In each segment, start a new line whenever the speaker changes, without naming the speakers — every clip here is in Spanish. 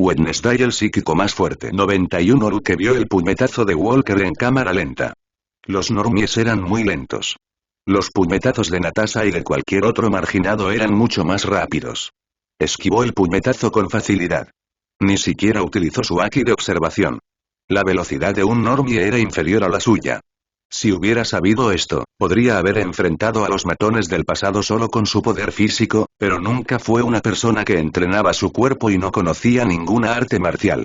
Wednesday el psíquico más fuerte. 91 Luke vio el puñetazo de Walker en cámara lenta. Los normies eran muy lentos. Los puñetazos de Natasha y de cualquier otro marginado eran mucho más rápidos. Esquivó el puñetazo con facilidad. Ni siquiera utilizó su haki de observación. La velocidad de un normie era inferior a la suya. Si hubiera sabido esto, podría haber enfrentado a los matones del pasado solo con su poder físico, pero nunca fue una persona que entrenaba su cuerpo y no conocía ninguna arte marcial.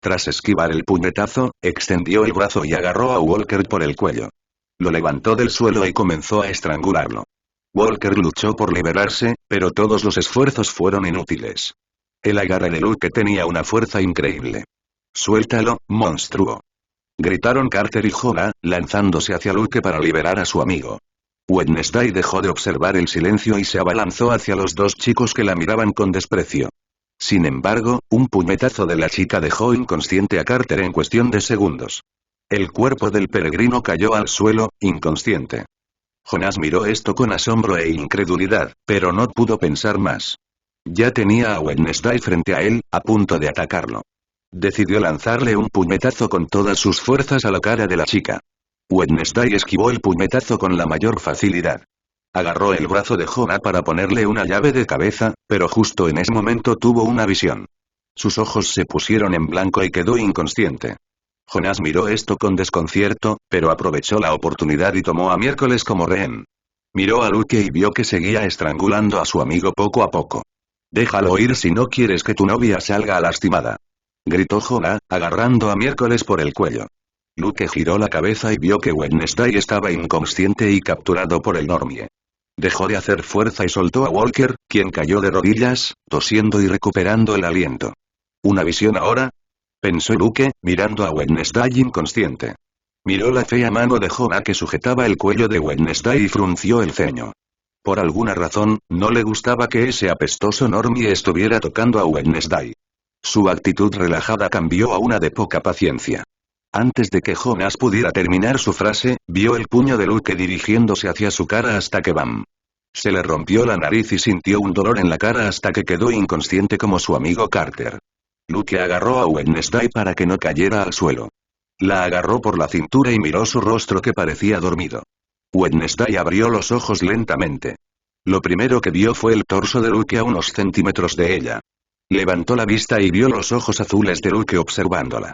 Tras esquivar el puñetazo, extendió el brazo y agarró a Walker por el cuello. Lo levantó del suelo y comenzó a estrangularlo. Walker luchó por liberarse, pero todos los esfuerzos fueron inútiles. El agarre de Luke tenía una fuerza increíble. «¡Suéltalo, monstruo!», gritaron Carter y Jonah, lanzándose hacia Luke para liberar a su amigo. Wednesday dejó de observar el silencio y se abalanzó hacia los dos chicos que la miraban con desprecio. Sin embargo, un puñetazo de la chica dejó inconsciente a Carter en cuestión de segundos. El cuerpo del peregrino cayó al suelo, inconsciente. Jonas miró esto con asombro e incredulidad, pero no pudo pensar más. Ya tenía a Wednesday frente a él, a punto de atacarlo. Decidió lanzarle un puñetazo con todas sus fuerzas a la cara de la chica. Wednesday esquivó el puñetazo con la mayor facilidad. Agarró el brazo de Jonah para ponerle una llave de cabeza, pero justo en ese momento tuvo una visión. Sus ojos se pusieron en blanco y quedó inconsciente. Jonas miró esto con desconcierto, pero aprovechó la oportunidad y tomó a Miércoles como rehén. Miró a Luke y vio que seguía estrangulando a su amigo poco a poco. «Déjalo ir si no quieres que tu novia salga lastimada», gritó Jonah, agarrando a Miércoles por el cuello. Luke giró la cabeza y vio que Wednesday estaba inconsciente y capturado por el normie. Dejó de hacer fuerza y soltó a Walker, quien cayó de rodillas, tosiendo y recuperando el aliento. «¿Una visión ahora?», pensó Luke, mirando a Wednesday inconsciente. Miró la fea mano de Jonah que sujetaba el cuello de Wednesday y frunció el ceño. Por alguna razón, no le gustaba que ese apestoso normie estuviera tocando a Wednesday. Su actitud relajada cambió a una de poca paciencia. Antes de que Jonas pudiera terminar su frase, vio el puño de Luke dirigiéndose hacia su cara hasta que ¡bam! Se le rompió la nariz y sintió un dolor en la cara hasta que quedó inconsciente como su amigo Carter. Luke agarró a Wednesday para que no cayera al suelo. La agarró por la cintura y miró su rostro que parecía dormido. Wednesday abrió los ojos lentamente. Lo primero que vio fue el torso de Luke a unos centímetros de ella. Levantó la vista y vio los ojos azules de Luke observándola.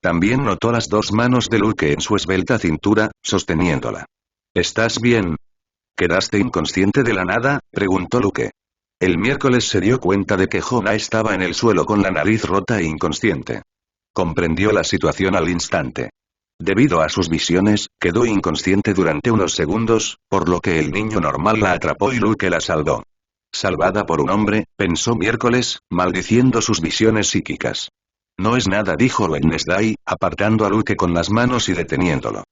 También notó las dos manos de Luke en su esbelta cintura, sosteniéndola. «¿Estás bien? ¿Quedaste inconsciente de la nada?», preguntó Luke. El miércoles se dio cuenta de que Jonah estaba en el suelo con la nariz rota e inconsciente. Comprendió la situación al instante. Debido a sus visiones, quedó inconsciente durante unos segundos, por lo que el niño normal la atrapó y Luke la salvó. Salvada por un hombre, pensó miércoles, maldiciendo sus visiones psíquicas. «No es nada», dijo Wednesday, apartando a Luke con las manos y deteniéndolo.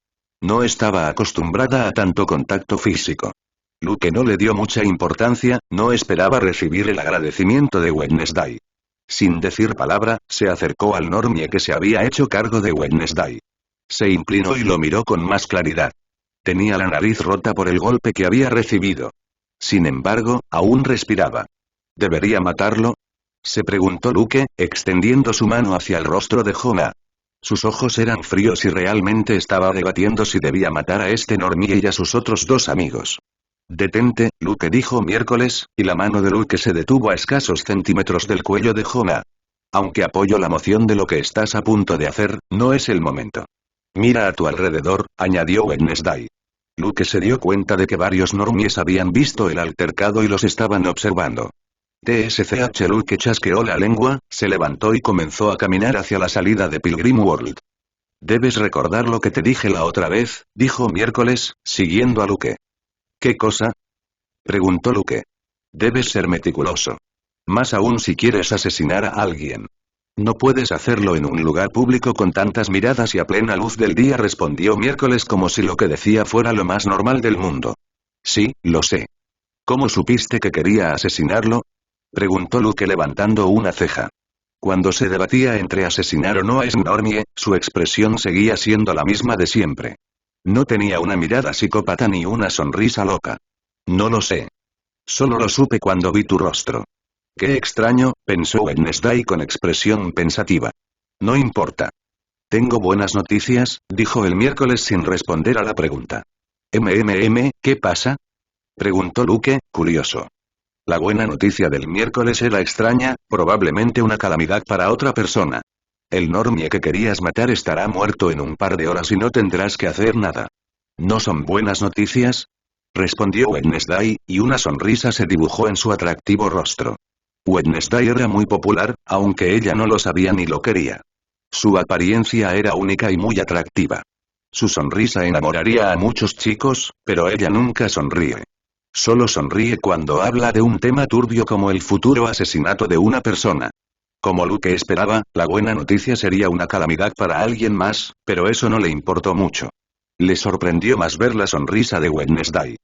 No estaba acostumbrada a tanto contacto físico. Luke no le dio mucha importancia, no esperaba recibir el agradecimiento de Wednesday. Sin decir palabra, se acercó al normie que se había hecho cargo de Wednesday. Se inclinó y lo miró con más claridad. Tenía la nariz rota por el golpe que había recibido. Sin embargo, aún respiraba. ¿Debería matarlo?, se preguntó Luke, extendiendo su mano hacia el rostro de Jonah. Sus ojos eran fríos y realmente estaba debatiendo si debía matar a este normie y a sus otros dos amigos. «Detente, Luke», dijo miércoles, y la mano de Luke se detuvo a escasos centímetros del cuello de Jonah. «Aunque apoyo la moción de lo que estás a punto de hacer, no es el momento. Mira a tu alrededor», añadió Wednesday. Luke se dio cuenta de que varios normies habían visto el altercado y los estaban observando. TSCH. Luke chasqueó la lengua, se levantó y comenzó a caminar hacia la salida de Pilgrim World. «Debes recordar lo que te dije la otra vez», dijo miércoles, siguiendo a Luke. «¿Qué cosa?», preguntó Luke. «Debes ser meticuloso. Más aún si quieres asesinar a alguien. No puedes hacerlo en un lugar público con tantas miradas y a plena luz del día», respondió miércoles como si lo que decía fuera lo más normal del mundo. «Sí, lo sé». «¿Cómo supiste que quería asesinarlo?», preguntó Luke levantando una ceja. Cuando se debatía entre asesinar o no a ese normie, su expresión seguía siendo la misma de siempre. No tenía una mirada psicópata ni una sonrisa loca. «No lo sé. Solo lo supe cuando vi tu rostro. Qué extraño, pensó Wednesday con expresión pensativa. No importa. Tengo buenas noticias, dijo el miércoles sin responder a la pregunta. ¿Qué pasa? Preguntó Luke, curioso. La buena noticia del miércoles era extraña, probablemente una calamidad para otra persona. El normie que querías matar estará muerto en un par de horas y no tendrás que hacer nada. ¿No son buenas noticias? Respondió Wednesday, y una sonrisa se dibujó en su atractivo rostro. Wednesday era muy popular, aunque ella no lo sabía ni lo quería. Su apariencia era única y muy atractiva. Su sonrisa enamoraría a muchos chicos, pero ella nunca sonríe. Solo sonríe cuando habla de un tema turbio como el futuro asesinato de una persona. Como Luke esperaba, la buena noticia sería una calamidad para alguien más, pero eso no le importó mucho. Le sorprendió más ver la sonrisa de Wednesday.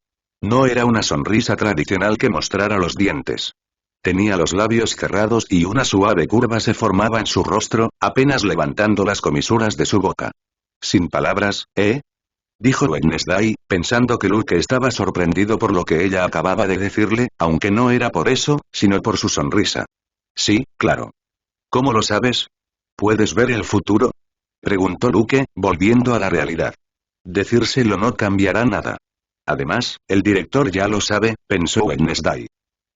No era una sonrisa tradicional que mostrara los dientes. Tenía los labios cerrados y una suave curva se formaba en su rostro, apenas levantando las comisuras de su boca. Sin palabras, ¿eh? Dijo Wednesday, pensando que Luke estaba sorprendido por lo que ella acababa de decirle, aunque no era por eso, sino por su sonrisa. Sí, claro. ¿Cómo lo sabes? ¿Puedes ver el futuro? Preguntó Luke, volviendo a la realidad. Decírselo no cambiará nada. Además, el director ya lo sabe, pensó Wednesday.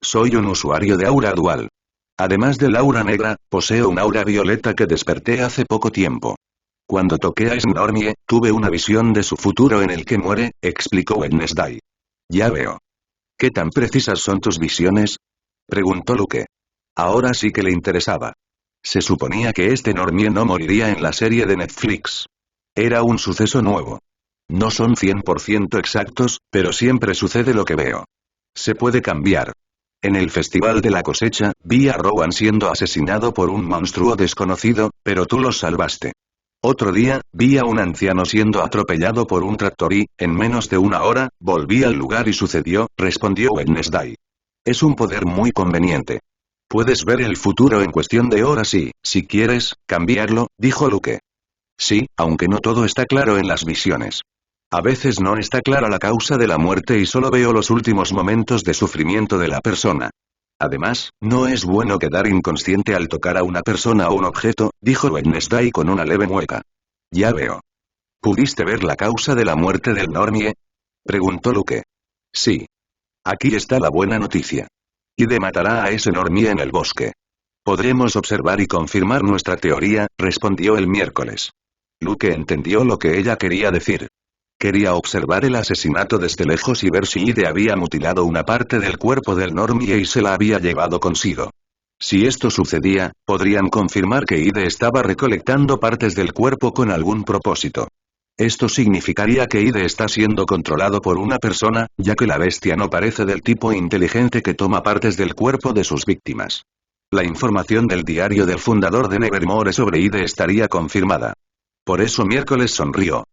Soy un usuario de aura dual. Además del aura negra, poseo un aura violeta que desperté hace poco tiempo. Cuando toqué a Snormie, tuve una visión de su futuro en el que muere, explicó Wednesday. Ya veo. ¿Qué tan precisas son tus visiones? Preguntó Luke. Ahora sí que le interesaba. Se suponía que este Normie no moriría en la serie de Netflix. Era un suceso nuevo. No son 100% exactos, pero siempre sucede lo que veo. Se puede cambiar. En el Festival de la Cosecha, vi a Rowan siendo asesinado por un monstruo desconocido, pero tú los salvaste. Otro día, vi a un anciano siendo atropellado por un tractor y, en menos de una hora, volví al lugar y sucedió, respondió Wednesday. Es un poder muy conveniente. Puedes ver el futuro en cuestión de horas y, si quieres, cambiarlo, dijo Luke. Sí, aunque no todo está claro en las visiones. A veces no está clara la causa de la muerte y solo veo los últimos momentos de sufrimiento de la persona. Además, no es bueno quedar inconsciente al tocar a una persona o un objeto, dijo Wednesday con una leve mueca. Ya veo. ¿Pudiste ver la causa de la muerte del Normie? Preguntó Luke. Sí. Aquí está la buena noticia. Ide matará a ese Normie en el bosque. Podremos observar y confirmar nuestra teoría, respondió el miércoles. Luke entendió lo que ella quería decir. Quería observar el asesinato desde lejos y ver si Ide había mutilado una parte del cuerpo del Normie y se la había llevado consigo. Si esto sucedía, podrían confirmar que Ide estaba recolectando partes del cuerpo con algún propósito. Esto significaría que Ide está siendo controlado por una persona, ya que la bestia no parece del tipo inteligente que toma partes del cuerpo de sus víctimas. La información del diario del fundador de Nevermore sobre Ide estaría confirmada. Por eso miércoles sonrió.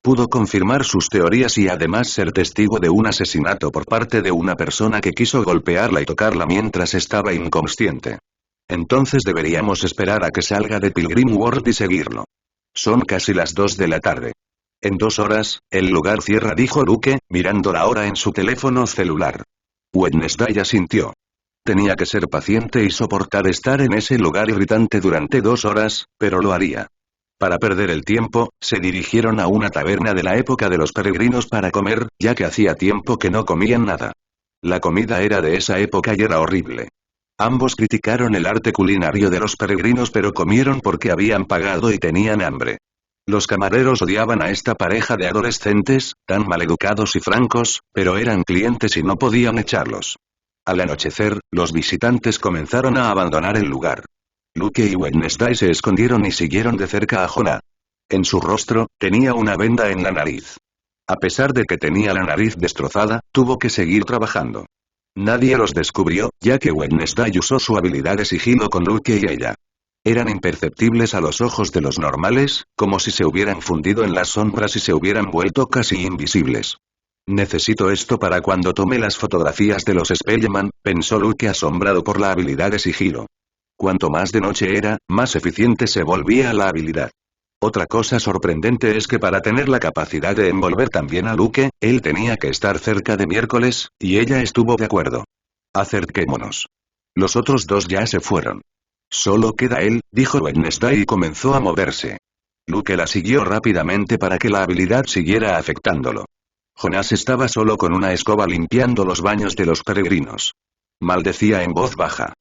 Pudo confirmar sus teorías y además ser testigo de un asesinato por parte de una persona que quiso golpearla y tocarla mientras estaba inconsciente. Entonces deberíamos esperar a que salga de Pilgrim World y seguirlo. Son casi las 2 de la tarde. En 2 horas, el lugar cierra, dijo Luke, mirando la hora en su teléfono celular. Wednesday asintió. Tenía que ser paciente y soportar estar en ese lugar irritante durante 2 horas, pero lo haría. Para perder el tiempo, se dirigieron a una taberna de la época de los peregrinos para comer, ya que hacía tiempo que no comían nada. La comida era de esa época y era horrible. Ambos criticaron el arte culinario de los peregrinos pero comieron porque habían pagado y tenían hambre. Los camareros odiaban a esta pareja de adolescentes, tan maleducados y francos, pero eran clientes y no podían echarlos. Al anochecer, los visitantes comenzaron a abandonar el lugar. Luke y Wednesday se escondieron y siguieron de cerca a Jonah. En su rostro, tenía una venda en la nariz. A pesar de que tenía la nariz destrozada, tuvo que seguir trabajando. Nadie los descubrió, ya que Wednesday usó su habilidad de sigilo con Luke y ella. Eran imperceptibles a los ojos de los normales, como si se hubieran fundido en las sombras y se hubieran vuelto casi invisibles. Necesito esto para cuando tome las fotografías de los Spellman, pensó Luke asombrado por la habilidad de sigilo. Cuanto más de noche era, más eficiente se volvía la habilidad. Otra cosa sorprendente es que para tener la capacidad de envolver también a Luke, él tenía que estar cerca de miércoles, y ella estuvo de acuerdo. Acerquémonos. Los otros dos ya se fueron. Solo queda él, dijo Wednesday y comenzó a moverse. Luke la siguió rápidamente para que la habilidad siguiera afectándolo. Jonas estaba solo con una escoba limpiando los baños de los peregrinos. Maldecía en voz baja.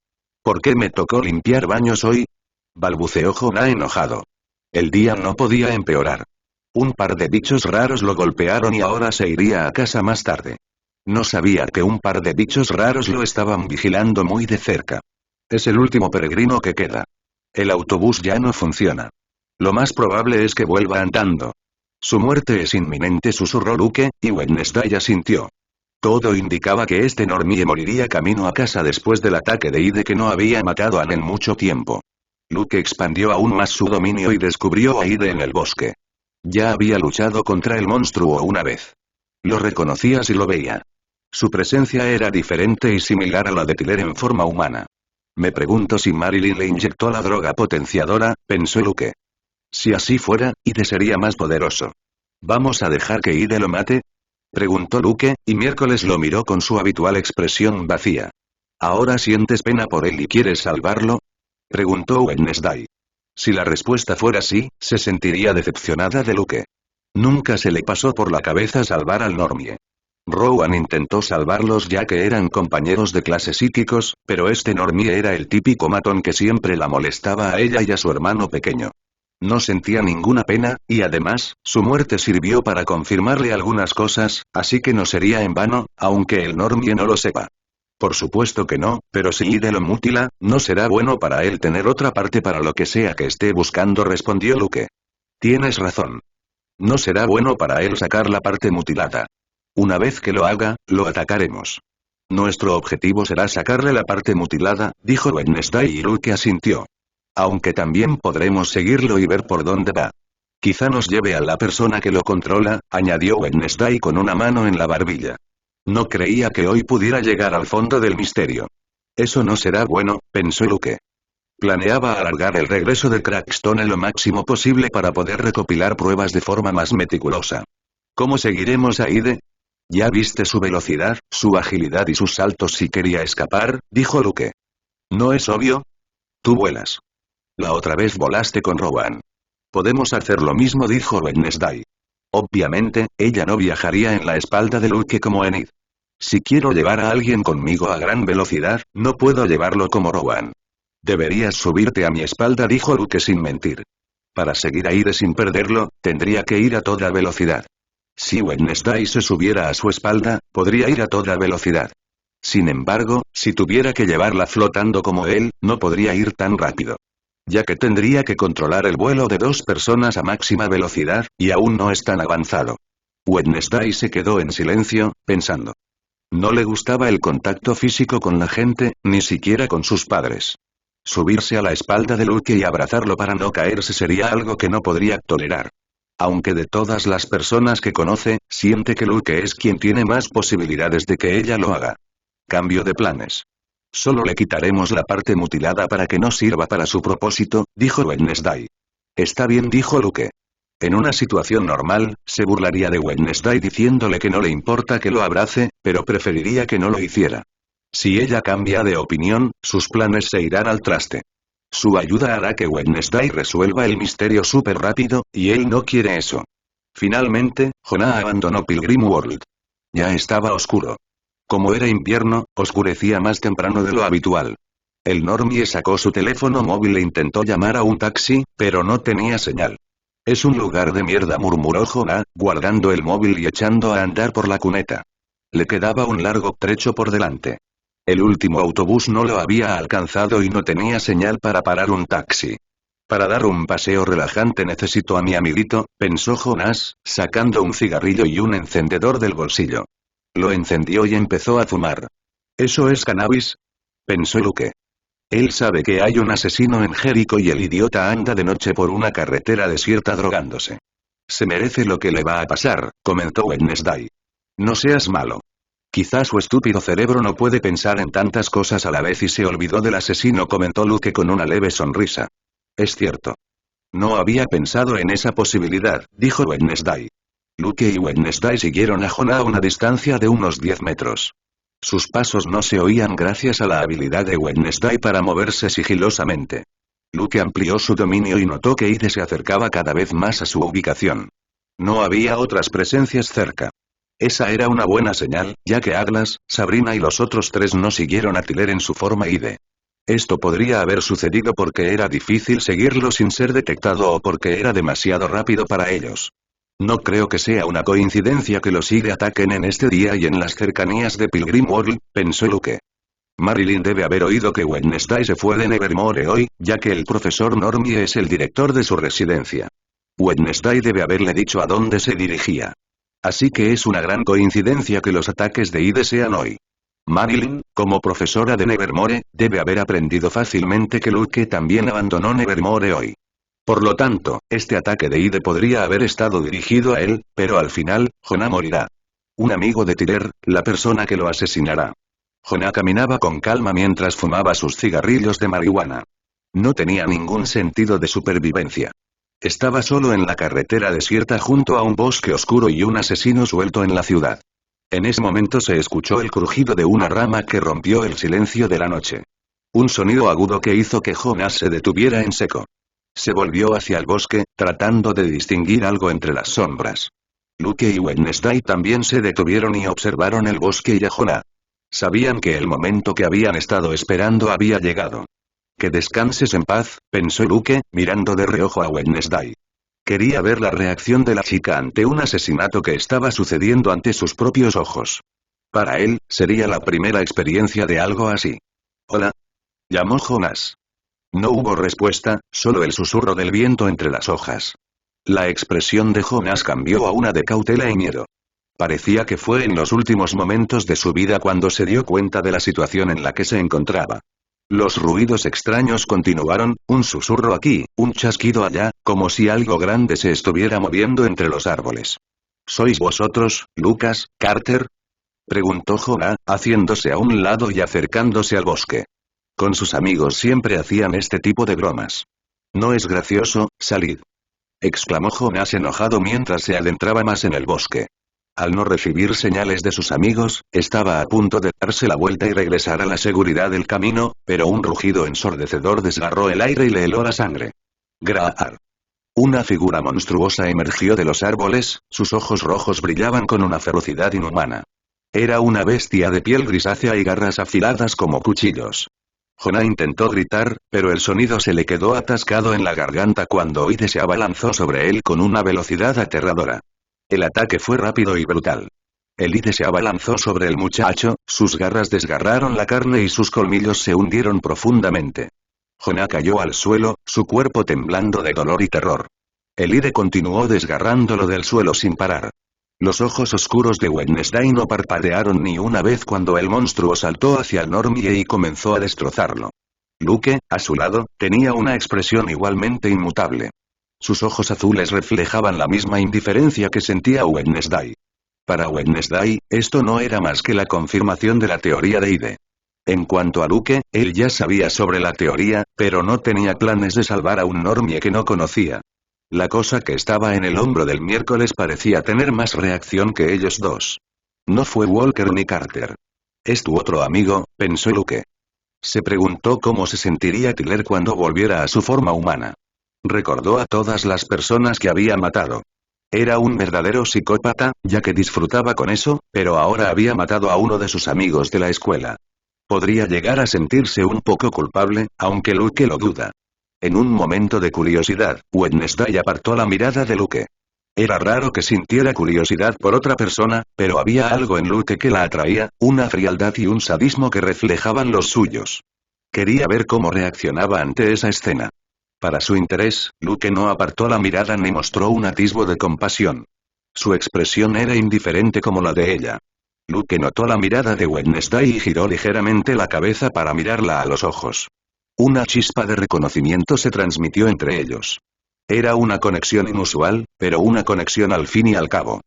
¿Por qué me tocó limpiar baños hoy? Balbuceó Jonah enojado. El día no podía empeorar. Un par de bichos raros lo golpearon y ahora se iría a casa más tarde. No sabía que un par de bichos raros lo estaban vigilando muy de cerca. Es el último peregrino que queda. El autobús ya no funciona. Lo más probable es que vuelva andando. Su muerte es inminente, susurró Luke, y Wednesday asintió. Todo indicaba que este normie moriría camino a casa después del ataque de Ide que no había matado a Anne en mucho tiempo. Luke expandió aún más su dominio y descubrió a Ide en el bosque. Ya había luchado contra el monstruo una vez. Lo reconocía si lo veía. Su presencia era diferente y similar a la de Tyler en forma humana. Me pregunto si Marilyn le inyectó la droga potenciadora, pensó Luke. Si así fuera, Ide sería más poderoso. ¿Vamos a dejar que Ide lo mate? Preguntó Luke, y Miércoles lo miró con su habitual expresión vacía. ¿Ahora sientes pena por él y quieres salvarlo? Preguntó Wednesday. Si la respuesta fuera sí, se sentiría decepcionada de Luke. Nunca se le pasó por la cabeza salvar al normie. Rowan intentó salvarlos ya que eran compañeros de clase psíquicos, pero este normie era el típico matón que siempre la molestaba a ella y a su hermano pequeño. No sentía ninguna pena, y además, su muerte sirvió para confirmarle algunas cosas, así que no sería en vano, aunque el normie no lo sepa. Por supuesto que no, pero si Ide lo mutila, no será bueno para él tener otra parte para lo que sea que esté buscando, respondió Luke. Tienes razón. No será bueno para él sacar la parte mutilada. Una vez que lo haga, lo atacaremos. Nuestro objetivo será sacarle la parte mutilada, dijo Wednesday y Luke asintió. Aunque también podremos seguirlo y ver por dónde va. Quizá nos lleve a la persona que lo controla, añadió Wednesday con una mano en la barbilla. No creía que hoy pudiera llegar al fondo del misterio. Eso no será bueno, pensó Luke. Planeaba alargar el regreso de Crackstone lo máximo posible para poder recopilar pruebas de forma más meticulosa. ¿Cómo seguiremos a Ide? Ya viste su velocidad, su agilidad y sus saltos si quería escapar, dijo Luke. ¿No es obvio? Tú vuelas. La otra vez volaste con Rowan. Podemos hacer lo mismo, dijo Wednesday. Obviamente, ella no viajaría en la espalda de Luke como Enid. Si quiero llevar a alguien conmigo a gran velocidad, no puedo llevarlo como Rowan. Deberías subirte a mi espalda, dijo Luke sin mentir. Para seguir a Ide sin perderlo, tendría que ir a toda velocidad. Si Wednesday se subiera a su espalda, podría ir a toda velocidad. Sin embargo, si tuviera que llevarla flotando como él, no podría ir tan rápido. Ya que tendría que controlar el vuelo de dos personas a máxima velocidad, y aún no es tan avanzado. Wednesday se quedó en silencio, pensando. No le gustaba el contacto físico con la gente, ni siquiera con sus padres. Subirse a la espalda de Luke y abrazarlo para no caerse sería algo que no podría tolerar. Aunque de todas las personas que conoce, siente que Luke es quien tiene más posibilidades de que ella lo haga. Cambio de planes. Solo le quitaremos la parte mutilada para que no sirva para su propósito, dijo Wednesday. Está bien, dijo Luke. En una situación normal, se burlaría de Wednesday diciéndole que no le importa que lo abrace, pero preferiría que no lo hiciera. Si ella cambia de opinión, sus planes se irán al traste. Su ayuda hará que Wednesday resuelva el misterio súper rápido, y él no quiere eso. Finalmente, Jonah abandonó Pilgrim World. Ya estaba oscuro. Como era invierno, oscurecía más temprano de lo habitual. El normie sacó su teléfono móvil e intentó llamar a un taxi, pero no tenía señal. Es un lugar de mierda, murmuró Jonah, guardando el móvil y echando a andar por la cuneta. Le quedaba un largo trecho por delante. El último autobús no lo había alcanzado y no tenía señal para parar un taxi. Para dar un paseo relajante necesito a mi amiguito, pensó Jonas, sacando un cigarrillo y un encendedor del bolsillo. Lo encendió y empezó a fumar. ¿Eso es cannabis? Pensó Luke. Él sabe que hay un asesino en Jericho y el idiota anda de noche por una carretera desierta drogándose. Se merece lo que le va a pasar, comentó Wednesday. No seas malo. Quizás su estúpido cerebro no puede pensar en tantas cosas a la vez y se olvidó del asesino, comentó Luke con una leve sonrisa. Es cierto. No había pensado en esa posibilidad, dijo Wednesday. Luke y Wednesday siguieron a Jonah a una distancia de unos 10 metros. Sus pasos no se oían gracias a la habilidad de Wednesday para moverse sigilosamente. Luke amplió su dominio y notó que Ide se acercaba cada vez más a su ubicación. No había otras presencias cerca. Esa era una buena señal, ya que Aglas, Sabrina y los otros tres no siguieron a Tyler en su forma Ide. Esto podría haber sucedido porque era difícil seguirlo sin ser detectado o porque era demasiado rápido para ellos. No creo que sea una coincidencia que los Ide ataquen en este día y en las cercanías de Pilgrim World, pensó Luke. Marilyn debe haber oído que Wednesday se fue de Nevermore hoy, ya que el profesor Normie es el director de su residencia. Wednesday debe haberle dicho a dónde se dirigía. Así que es una gran coincidencia que los ataques de Ide sean hoy. Marilyn, como profesora de Nevermore, debe haber aprendido fácilmente que Luke también abandonó Nevermore hoy. Por lo tanto, este ataque de Ide podría haber estado dirigido a él, pero al final, Jonah morirá. Un amigo de Tyler, la persona que lo asesinará. Jonah caminaba con calma mientras fumaba sus cigarrillos de marihuana. No tenía ningún sentido de supervivencia. Estaba solo en la carretera desierta junto a un bosque oscuro y un asesino suelto en la ciudad. En ese momento se escuchó el crujido de una rama que rompió el silencio de la noche. Un sonido agudo que hizo que Jonas se detuviera en seco. Se volvió hacia el bosque, tratando de distinguir algo entre las sombras. Luke y Wednesday también se detuvieron y observaron el bosque y a Jonah. Sabían que el momento que habían estado esperando había llegado. Que descanses en paz, pensó Luke, mirando de reojo a Wednesday. Quería ver la reacción de la chica ante un asesinato que estaba sucediendo ante sus propios ojos. Para él, sería la primera experiencia de algo así. Hola. Llamó Jonas. No hubo respuesta, solo el susurro del viento entre las hojas. La expresión de Jonas cambió a una de cautela y miedo. Parecía que fue en los últimos momentos de su vida cuando se dio cuenta de la situación en la que se encontraba. Los ruidos extraños continuaron, un susurro aquí, un chasquido allá, como si algo grande se estuviera moviendo entre los árboles. ¿Sois vosotros, Lucas, Carter? Preguntó Jonah, haciéndose a un lado y acercándose al bosque. Con sus amigos siempre hacían este tipo de bromas. No es gracioso, salid. Exclamó Jonas enojado mientras se adentraba más en el bosque. Al no recibir señales de sus amigos, estaba a punto de darse la vuelta y regresar a la seguridad del camino, pero un rugido ensordecedor desgarró el aire y le heló la sangre. Graar. Una figura monstruosa emergió de los árboles, sus ojos rojos brillaban con una ferocidad inhumana. Era una bestia de piel grisácea y garras afiladas como cuchillos. Jonah intentó gritar, pero el sonido se le quedó atascado en la garganta cuando Ide se abalanzó sobre él con una velocidad aterradora. El ataque fue rápido y brutal. El Ide se abalanzó sobre el muchacho, sus garras desgarraron la carne y sus colmillos se hundieron profundamente. Jonah cayó al suelo, su cuerpo temblando de dolor y terror. El Ide continuó desgarrándolo del suelo sin parar. Los ojos oscuros de Wednesday no parpadearon ni una vez cuando el monstruo saltó hacia el Normie y comenzó a destrozarlo. Luke, a su lado, tenía una expresión igualmente inmutable. Sus ojos azules reflejaban la misma indiferencia que sentía Wednesday. Para Wednesday, esto no era más que la confirmación de la teoría de Ide. En cuanto a Luke, él ya sabía sobre la teoría, pero no tenía planes de salvar a un Normie que no conocía. La cosa que estaba en el hombro del miércoles parecía tener más reacción que ellos dos. No fue Walker ni Carter. Es tu otro amigo, pensó Luke. Se preguntó cómo se sentiría Tyler cuando volviera a su forma humana. Recordó a todas las personas que había matado. Era un verdadero psicópata, ya que disfrutaba con eso, pero ahora había matado a uno de sus amigos de la escuela. Podría llegar a sentirse un poco culpable, aunque Luke lo duda. En un momento de curiosidad, Wednesday apartó la mirada de Luke. Era raro que sintiera curiosidad por otra persona, pero había algo en Luke que la atraía, una frialdad y un sadismo que reflejaban los suyos. Quería ver cómo reaccionaba ante esa escena. Para su interés, Luke no apartó la mirada ni mostró un atisbo de compasión. Su expresión era indiferente como la de ella. Luke notó la mirada de Wednesday y giró ligeramente la cabeza para mirarla a los ojos. Una chispa de reconocimiento se transmitió entre ellos. Era una conexión inusual, pero una conexión al fin y al cabo.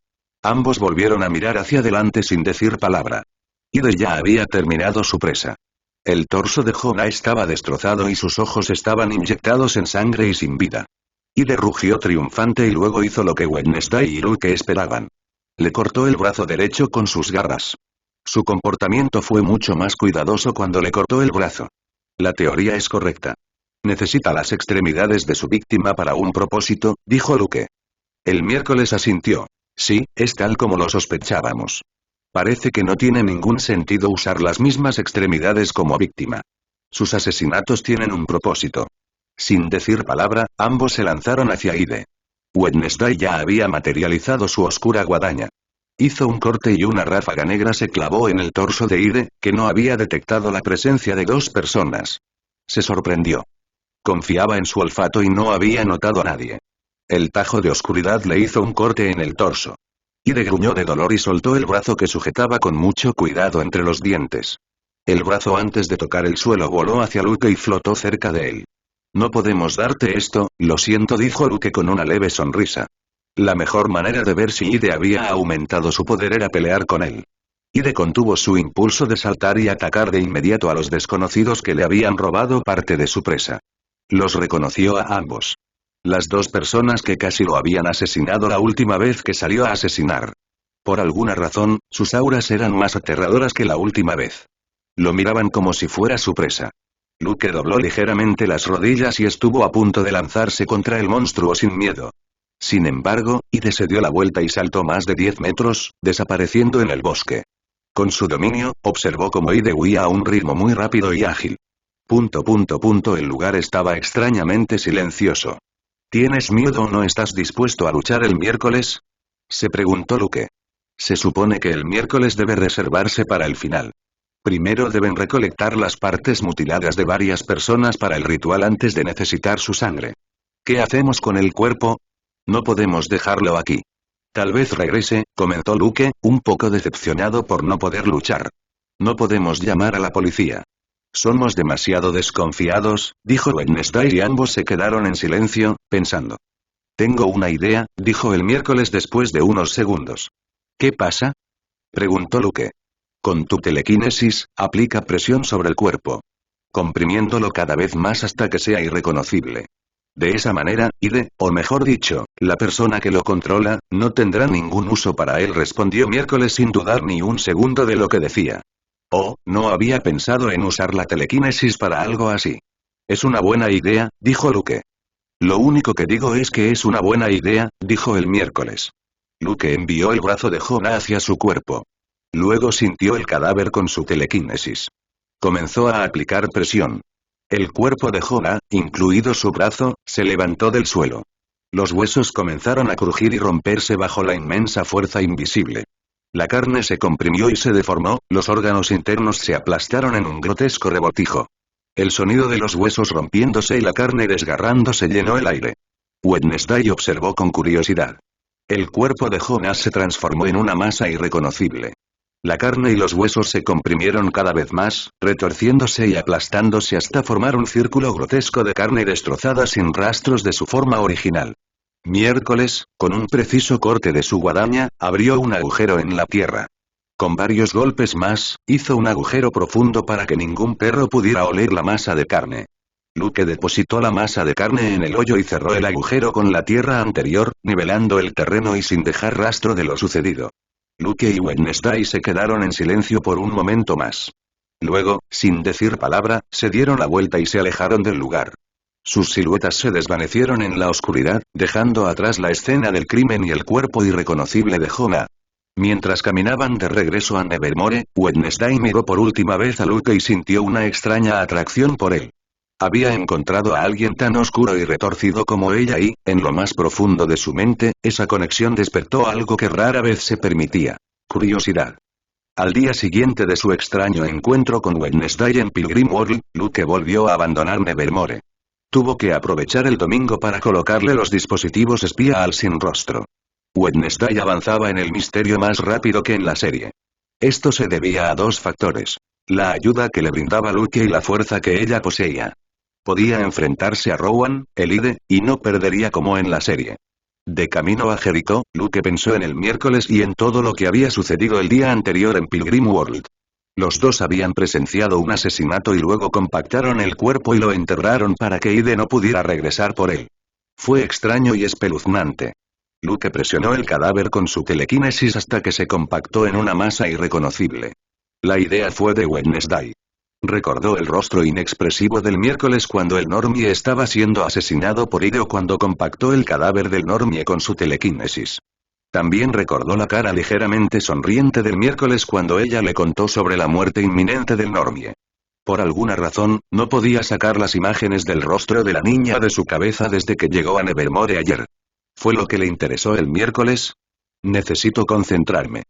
Ambos volvieron a mirar hacia adelante sin decir palabra. Ide ya había terminado su presa. El torso de Jonah estaba destrozado y sus ojos estaban inyectados en sangre y sin vida. Ide rugió triunfante y luego hizo lo que Wednesday y Luke esperaban. Le cortó el brazo derecho con sus garras. Su comportamiento fue mucho más cuidadoso cuando le cortó el brazo. La teoría es correcta. Necesita las extremidades de su víctima para un propósito, dijo Luke. El miércoles asintió. Sí, es tal como lo sospechábamos. Parece que no tiene ningún sentido usar las mismas extremidades como víctima. Sus asesinatos tienen un propósito. Sin decir palabra, ambos se lanzaron hacia Ide. Wednesday ya había materializado su oscura guadaña. Hizo un corte y una ráfaga negra se clavó en el torso de Ide, que no había detectado la presencia de dos personas. Se sorprendió. Confiaba en su olfato y no había notado a nadie. El tajo de oscuridad le hizo un corte en el torso. Ide gruñó de dolor y soltó el brazo que sujetaba con mucho cuidado entre los dientes. El brazo antes de tocar el suelo voló hacia Luke y flotó cerca de él. No podemos darte esto, lo siento, dijo Luke con una leve sonrisa. La mejor manera de ver si Ide había aumentado su poder era pelear con él. Ide contuvo su impulso de saltar y atacar de inmediato a los desconocidos que le habían robado parte de su presa. Los reconoció a ambos. Las dos personas que casi lo habían asesinado la última vez que salió a asesinar. Por alguna razón, sus auras eran más aterradoras que la última vez. Lo miraban como si fuera su presa. Luke dobló ligeramente las rodillas y estuvo a punto de lanzarse contra el monstruo sin miedo. Sin embargo, Ide se dio la vuelta y saltó más de 10 metros, desapareciendo en el bosque. Con su dominio, observó cómo Ide huía a un ritmo muy rápido y ágil. El lugar estaba extrañamente silencioso. ¿Tienes miedo o no estás dispuesto a luchar el miércoles? Se preguntó Luke. Se supone que el miércoles debe reservarse para el final. Primero deben recolectar las partes mutiladas de varias personas para el ritual antes de necesitar su sangre. ¿Qué hacemos con el cuerpo? No podemos dejarlo aquí. Tal vez regrese, comentó Luke, un poco decepcionado por no poder luchar. No podemos llamar a la policía. Somos demasiado desconfiados, dijo Wednesday y ambos se quedaron en silencio, pensando. Tengo una idea, dijo el miércoles después de unos segundos. ¿Qué pasa? Preguntó Luke. Con tu telequinesis, aplica presión sobre el cuerpo. Comprimiéndolo cada vez más hasta que sea irreconocible. De esa manera, Ide, o mejor dicho, la persona que lo controla, no tendrá ningún uso para él, respondió miércoles sin dudar ni un segundo de lo que decía. Oh, no había pensado en usar la telequinesis para algo así. Es una buena idea, dijo Luke. Lo único que digo es que es una buena idea, dijo el miércoles. Luke envió el brazo de Jonah hacia su cuerpo. Luego sintió el cadáver con su telequinesis. Comenzó a aplicar presión. El cuerpo de Jonah, incluido su brazo, se levantó del suelo. Los huesos comenzaron a crujir y romperse bajo la inmensa fuerza invisible. La carne se comprimió y se deformó, los órganos internos se aplastaron en un grotesco revoltijo. El sonido de los huesos rompiéndose y la carne desgarrándose llenó el aire. Wednesday observó con curiosidad. El cuerpo de Jonas se transformó en una masa irreconocible. La carne y los huesos se comprimieron cada vez más, retorciéndose y aplastándose hasta formar un círculo grotesco de carne destrozada sin rastros de su forma original. Miércoles, con un preciso corte de su guadaña, abrió un agujero en la tierra. Con varios golpes más, hizo un agujero profundo para que ningún perro pudiera oler la masa de carne. Luke depositó la masa de carne en el hoyo y cerró el agujero con la tierra anterior, nivelando el terreno y sin dejar rastro de lo sucedido. Luke y Wednesday se quedaron en silencio por un momento más. Luego, sin decir palabra, se dieron la vuelta y se alejaron del lugar. Sus siluetas se desvanecieron en la oscuridad, dejando atrás la escena del crimen y el cuerpo irreconocible de Jonah. Mientras caminaban de regreso a Nevermore, Wednesday miró por última vez a Luke y sintió una extraña atracción por él. Había encontrado a alguien tan oscuro y retorcido como ella y, en lo más profundo de su mente, esa conexión despertó algo que rara vez se permitía: curiosidad. Al día siguiente de su extraño encuentro con Wednesday en Pilgrim World, Luke volvió a abandonar Nevermore. Tuvo que aprovechar el domingo para colocarle los dispositivos espía al sin rostro. Wednesday avanzaba en el misterio más rápido que en la serie. Esto se debía a dos factores: la ayuda que le brindaba Luke y la fuerza que ella poseía. Podía enfrentarse a Rowan, el Ide, y no perdería como en la serie. De camino a Jericho, Luke pensó en el miércoles y en todo lo que había sucedido el día anterior en Pilgrim World. Los dos habían presenciado un asesinato y luego compactaron el cuerpo y lo enterraron para que Ide no pudiera regresar por él. Fue extraño y espeluznante. Luke presionó el cadáver con su telequinesis hasta que se compactó en una masa irreconocible. La idea fue de Wednesday. Recordó el rostro inexpresivo del miércoles cuando el Normie estaba siendo asesinado por Hideo cuando compactó el cadáver del Normie con su telequinesis. También recordó la cara ligeramente sonriente del miércoles cuando ella le contó sobre la muerte inminente del Normie. Por alguna razón, no podía sacar las imágenes del rostro de la niña de su cabeza desde que llegó a Nevermore ayer. ¿Fue lo que le interesó el miércoles? Necesito concentrarme.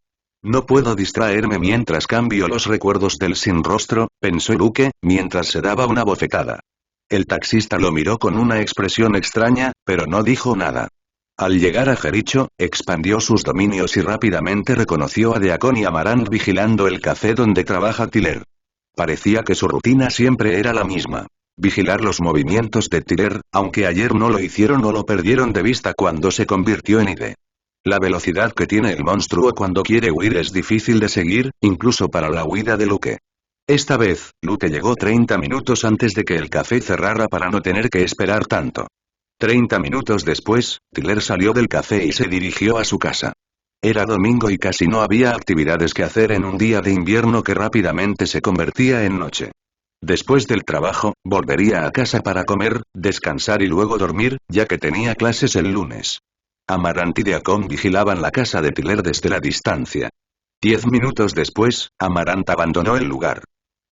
No puedo distraerme mientras cambio los recuerdos del sin rostro, pensó Luke, mientras se daba una bofetada. El taxista lo miró con una expresión extraña, pero no dijo nada. Al llegar a Jericho, expandió sus dominios y rápidamente reconoció a Deacon y Amarant vigilando el café donde trabaja Tyler. Parecía que su rutina siempre era la misma. Vigilar los movimientos de Tyler, aunque ayer no lo hicieron o lo perdieron de vista cuando se convirtió en Ide. La velocidad que tiene el monstruo cuando quiere huir es difícil de seguir, incluso para la huida de Luke. Esta vez, Luke llegó 30 minutos antes de que el café cerrara para no tener que esperar tanto. 30 minutos después, Tyler salió del café y se dirigió a su casa. Era domingo y casi no había actividades que hacer en un día de invierno que rápidamente se convertía en noche. Después del trabajo, volvería a casa para comer, descansar y luego dormir, ya que tenía clases el lunes. Amarant y Deacon vigilaban la casa de Tyler desde la distancia. 10 minutos después, Amarant abandonó el lugar.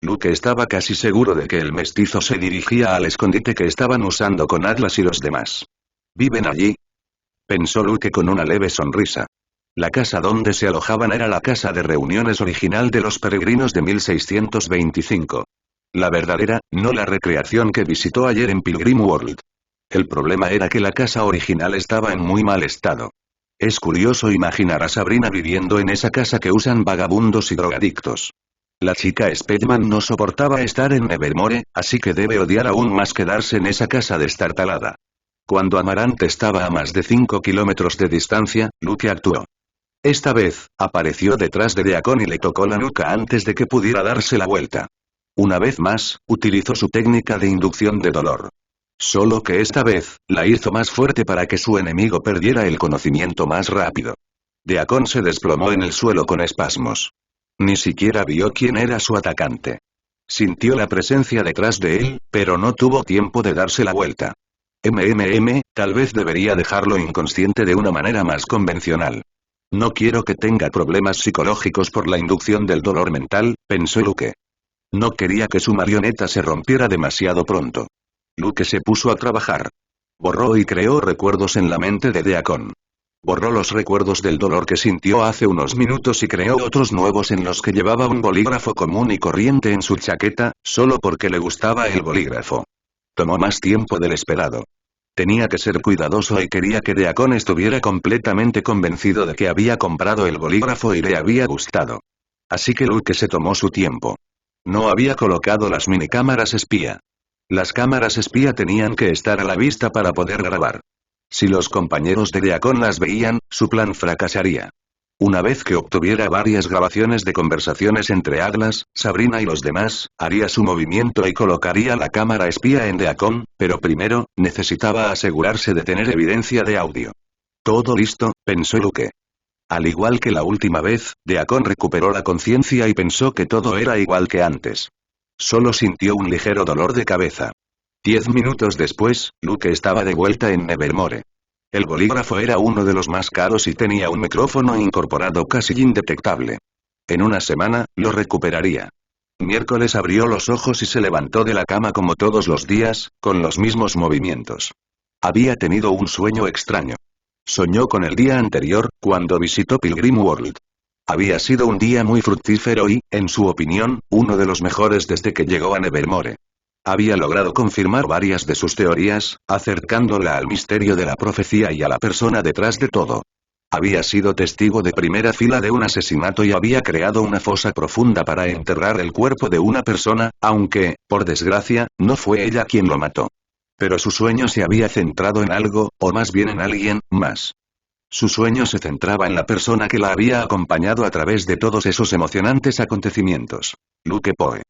Luke estaba casi seguro de que el mestizo se dirigía al escondite que estaban usando con Atlas y los demás. ¿Viven allí?, pensó Luke con una leve sonrisa. La casa donde se alojaban era la casa de reuniones original de los peregrinos de 1625. La verdadera, no la recreación que visitó ayer en Pilgrim World. El problema era que la casa original estaba en muy mal estado. Es curioso imaginar a Sabrina viviendo en esa casa que usan vagabundos y drogadictos. La chica Spellman no soportaba estar en Nevermore, así que debe odiar aún más quedarse en esa casa destartalada. Cuando Amarant estaba a más de 5 kilómetros de distancia, Luke actuó. Esta vez, apareció detrás de Deacon y le tocó la nuca antes de que pudiera darse la vuelta. Una vez más, utilizó su técnica de inducción de dolor. Solo que esta vez, la hizo más fuerte para que su enemigo perdiera el conocimiento más rápido. Deacon se desplomó en el suelo con espasmos. Ni siquiera vio quién era su atacante. Sintió la presencia detrás de él, pero no tuvo tiempo de darse la vuelta. Tal vez debería dejarlo inconsciente de una manera más convencional. No quiero que tenga problemas psicológicos por la inducción del dolor mental, pensó Luke. No quería que su marioneta se rompiera demasiado pronto. Luke se puso a trabajar. Borró y creó recuerdos en la mente de Deacon. Borró los recuerdos del dolor que sintió hace unos minutos y creó otros nuevos en los que llevaba un bolígrafo común y corriente en su chaqueta, solo porque le gustaba el bolígrafo. Tomó más tiempo del esperado. Tenía que ser cuidadoso y quería que Deacon estuviera completamente convencido de que había comprado el bolígrafo y le había gustado. Así que Luke se tomó su tiempo. No había colocado las minicámaras espía. Las cámaras espía tenían que estar a la vista para poder grabar. Si los compañeros de Deacon las veían, su plan fracasaría. Una vez que obtuviera varias grabaciones de conversaciones entre Atlas, Sabrina y los demás, haría su movimiento y colocaría la cámara espía en Deacon, pero primero, necesitaba asegurarse de tener evidencia de audio. Todo listo, pensó Luke. Al igual que la última vez, Deacon recuperó la conciencia y pensó que todo era igual que antes. Solo sintió un ligero dolor de cabeza. 10 minutos después, Luke estaba de vuelta en Nevermore. El bolígrafo era uno de los más caros y tenía un micrófono incorporado casi indetectable. En una semana, lo recuperaría. Miércoles abrió los ojos y se levantó de la cama como todos los días, con los mismos movimientos. Había tenido un sueño extraño. Soñó con el día anterior, cuando visitó Pilgrim World. Había sido un día muy fructífero y, en su opinión, uno de los mejores desde que llegó a Nevermore. Había logrado confirmar varias de sus teorías, acercándola al misterio de la profecía y a la persona detrás de todo. Había sido testigo de primera fila de un asesinato y había creado una fosa profunda para enterrar el cuerpo de una persona, aunque, por desgracia, no fue ella quien lo mató. Pero su sueño se había centrado en algo, o más bien en alguien más. Su sueño se centraba en la persona que la había acompañado a través de todos esos emocionantes acontecimientos. Luke Poe.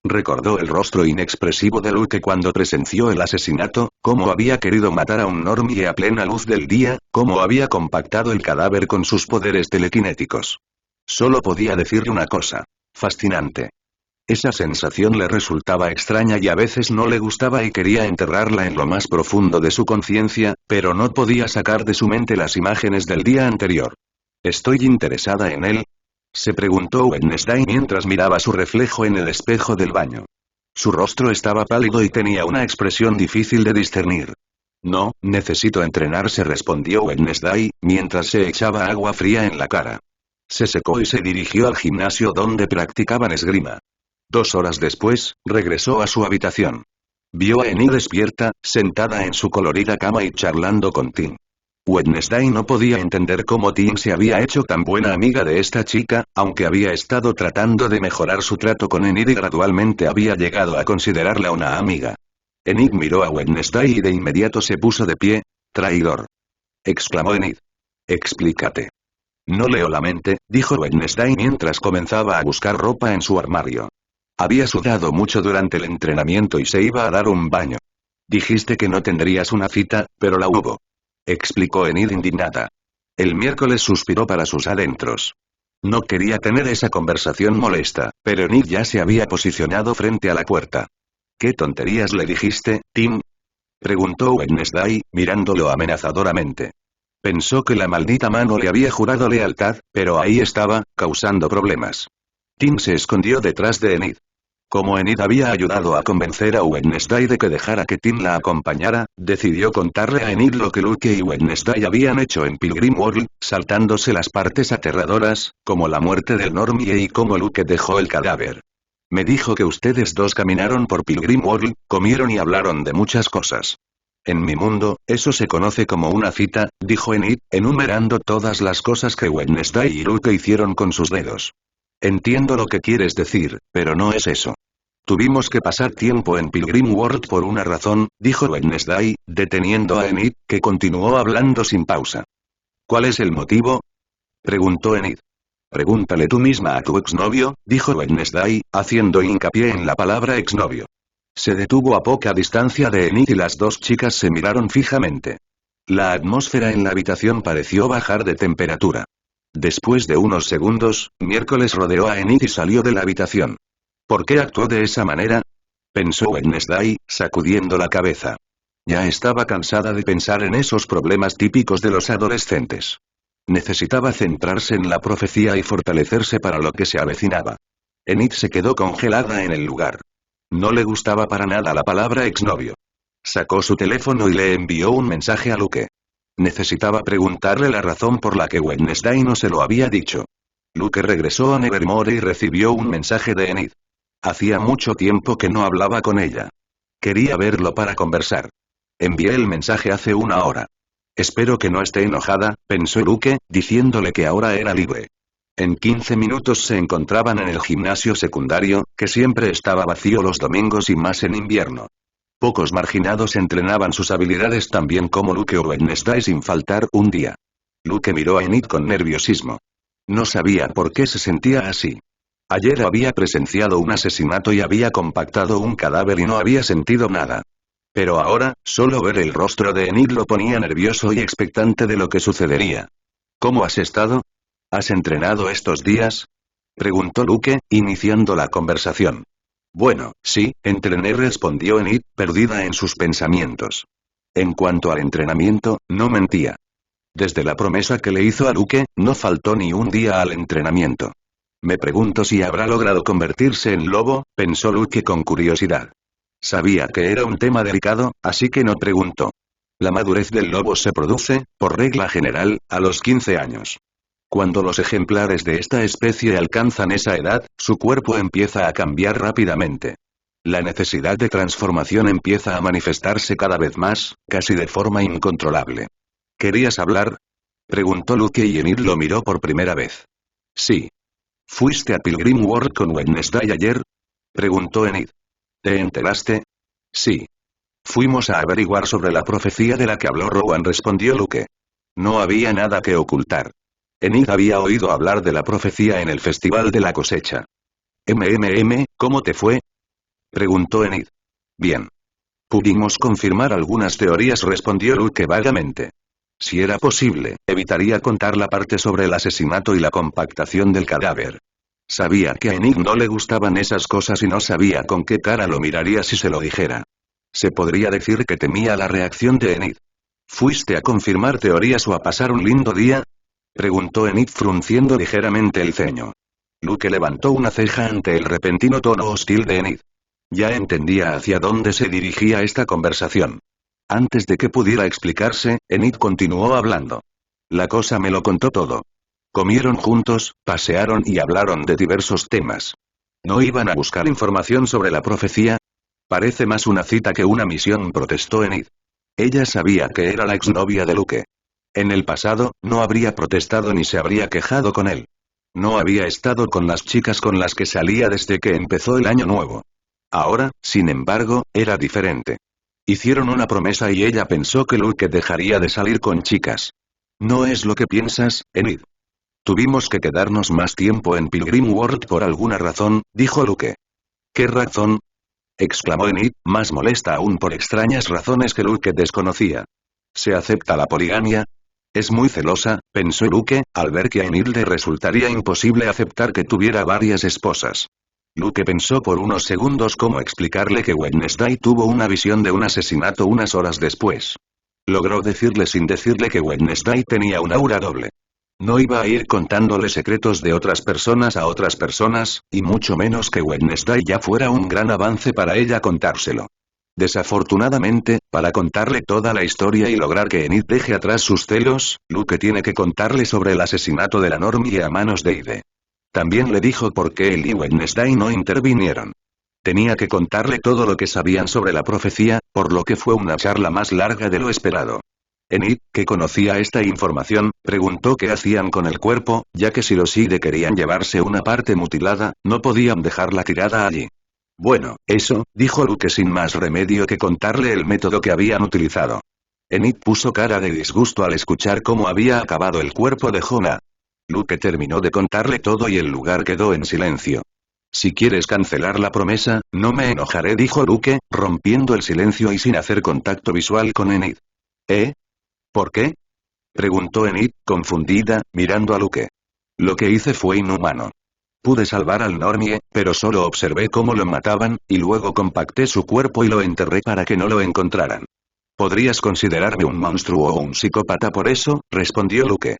Recordó el rostro inexpresivo de Luke cuando presenció el asesinato, cómo había querido matar a un normie a plena luz del día, cómo había compactado el cadáver con sus poderes telequinéticos. Solo podía decirle una cosa. Fascinante. Esa sensación le resultaba extraña y a veces no le gustaba y quería enterrarla en lo más profundo de su conciencia, pero no podía sacar de su mente las imágenes del día anterior. ¿Estoy interesada en él? Se preguntó Wednesday mientras miraba su reflejo en el espejo del baño. Su rostro estaba pálido y tenía una expresión difícil de discernir. No, necesito entrenarse, respondió Wednesday, mientras se echaba agua fría en la cara. Se secó y se dirigió al gimnasio donde practicaban esgrima. 2 horas después, regresó a su habitación. Vio a Enid despierta, sentada en su colorida cama y charlando con Tim. Wednesday no podía entender cómo Tim se había hecho tan buena amiga de esta chica, aunque había estado tratando de mejorar su trato con Enid y gradualmente había llegado a considerarla una amiga. Enid miró a Wednesday y de inmediato se puso de pie. «Traidor», exclamó Enid. «Explícate». «No leo la mente», dijo Wednesday mientras comenzaba a buscar ropa en su armario. Había sudado mucho durante el entrenamiento y se iba a dar un baño. «Dijiste que no tendrías una cita, pero la hubo», explicó Enid indignada. El miércoles suspiró para sus adentros. No quería tener esa conversación molesta, pero Enid ya se había posicionado frente a la puerta. «¿Qué tonterías le dijiste, Tim?», preguntó Wednesday, mirándolo amenazadoramente. Pensó que la maldita mano le había jurado lealtad, pero ahí estaba, causando problemas. Tim se escondió detrás de Enid. Como Enid había ayudado a convencer a Wednesday de que dejara que Tim la acompañara, decidió contarle a Enid lo que Luke y Wednesday habían hecho en Pilgrim World, saltándose las partes aterradoras, como la muerte del Normie y cómo Luke dejó el cadáver. «Me dijo que ustedes dos caminaron por Pilgrim World, comieron y hablaron de muchas cosas. En mi mundo, eso se conoce como una cita», dijo Enid, enumerando todas las cosas que Wednesday y Luke hicieron con sus dedos. «Entiendo lo que quieres decir, pero no es eso. Tuvimos que pasar tiempo en Pilgrim World por una razón», dijo Wednesday, deteniendo a Enid, que continuó hablando sin pausa. «¿Cuál es el motivo?», preguntó Enid. «Pregúntale tú misma a tu exnovio», dijo Wednesday, haciendo hincapié en la palabra exnovio. Se detuvo a poca distancia de Enid y las dos chicas se miraron fijamente. La atmósfera en la habitación pareció bajar de temperatura. Después de unos segundos, Miércoles rodeó a Enid y salió de la habitación. «¿Por qué actuó de esa manera?», pensó Wednesday, sacudiendo la cabeza. Ya estaba cansada de pensar en esos problemas típicos de los adolescentes. Necesitaba centrarse en la profecía y fortalecerse para lo que se avecinaba. Enid se quedó congelada en el lugar. No le gustaba para nada la palabra exnovio. Sacó su teléfono y le envió un mensaje a Luke. Necesitaba preguntarle la razón por la que Wednesday no se lo había dicho. Luke regresó a Nevermore y recibió un mensaje de Enid. Hacía mucho tiempo que no hablaba con ella. Quería verlo para conversar. Envié el mensaje hace 1 hora. Espero que no esté enojada, pensó Luke, diciéndole que ahora era libre. En 15 minutos se encontraban en el gimnasio secundario, que siempre estaba vacío los domingos y más en invierno. Pocos marginados entrenaban sus habilidades tan bien como Luke o Wednesday sin faltar un día. Luke miró a Enid con nerviosismo. No sabía por qué se sentía así. Ayer había presenciado un asesinato y había compactado un cadáver y no había sentido nada. Pero ahora, solo ver el rostro de Enid lo ponía nervioso y expectante de lo que sucedería. ¿Cómo has estado? ¿Has entrenado estos días?, preguntó Luke, iniciando la conversación. Bueno, sí, entrené, respondió Enid, perdida en sus pensamientos. En cuanto al entrenamiento, no mentía. Desde la promesa que le hizo a Luke, no faltó ni un día al entrenamiento. Me pregunto si habrá logrado convertirse en lobo, pensó Luke con curiosidad. Sabía que era un tema delicado, así que no preguntó. La madurez del lobo se produce, por regla general, a los 15 años. Cuando los ejemplares de esta especie alcanzan esa edad, su cuerpo empieza a cambiar rápidamente. La necesidad de transformación empieza a manifestarse cada vez más, casi de forma incontrolable. ¿Querías hablar?, preguntó Luke y Enid lo miró por primera vez. Sí. ¿Fuiste a Pilgrim World con Wednesday ayer?, preguntó Enid. ¿Te enteraste? Sí. Fuimos a averiguar sobre la profecía de la que habló Rowan, respondió Luke. No había nada que ocultar. Enid había oído hablar de la profecía en el Festival de la Cosecha. ¿Cómo te fue?, preguntó Enid. Bien. Pudimos confirmar algunas teorías, respondió Luke vagamente. Si era posible, evitaría contar la parte sobre el asesinato y la compactación del cadáver. Sabía que a Enid no le gustaban esas cosas y no sabía con qué cara lo miraría si se lo dijera. Se podría decir que temía la reacción de Enid. ¿Fuiste a confirmar teorías o a pasar un lindo día? Preguntó Enid frunciendo ligeramente el ceño. Luke levantó una ceja ante el repentino tono hostil de Enid. Ya entendía hacia dónde se dirigía esta conversación. Antes de que pudiera explicarse, Enid continuó hablando. La cosa me lo contó todo. Comieron juntos, pasearon y hablaron de diversos temas. ¿No iban a buscar información sobre la profecía? Parece más una cita que una misión, protestó Enid. Ella sabía que era la exnovia de Luke. En el pasado, no habría protestado ni se habría quejado con él. No había estado con las chicas con las que salía desde que empezó el año nuevo. Ahora, sin embargo, era diferente. Hicieron una promesa y ella pensó que Luke dejaría de salir con chicas. ¿No es lo que piensas, Enid? Tuvimos que quedarnos más tiempo en Pilgrim World por alguna razón, dijo Luke. ¿Qué razón? Exclamó Enid, más molesta aún por extrañas razones que Luke desconocía. ¿Se acepta la poligamia? Es muy celosa, pensó Luke, al ver que a Enid le resultaría imposible aceptar que tuviera varias esposas. Luke pensó por unos segundos cómo explicarle que Wednesday tuvo una visión de un asesinato unas horas después. Logró decirle sin decirle que Wednesday tenía un aura doble. No iba a ir contándole secretos de otras personas a otras personas, y mucho menos que Wednesday ya fuera un gran avance para ella contárselo. Desafortunadamente, para contarle toda la historia y lograr que Enid deje atrás sus celos, Luke tiene que contarle sobre el asesinato de la Normie a manos de Ide. También le dijo por qué él y Wednesday no intervinieron. Tenía que contarle todo lo que sabían sobre la profecía, por lo que fue una charla más larga de lo esperado. Enid, que conocía esta información, preguntó qué hacían con el cuerpo, ya que si los Ide querían llevarse una parte mutilada, no podían dejarla tirada allí. Bueno, eso, dijo Luke sin más remedio que contarle el método que habían utilizado. Enid puso cara de disgusto al escuchar cómo había acabado el cuerpo de Jonah. Luke terminó de contarle todo y el lugar quedó en silencio. Si quieres cancelar la promesa, no me enojaré, dijo Luke, rompiendo el silencio y sin hacer contacto visual con Enid. ¿Eh? ¿Por qué? Preguntó Enid, confundida, mirando a Luke. Lo que hice fue inhumano. Pude salvar al Normie, pero solo observé cómo lo mataban, y luego compacté su cuerpo y lo enterré para que no lo encontraran. ¿Podrías considerarme un monstruo o un psicópata por eso?, respondió Luke.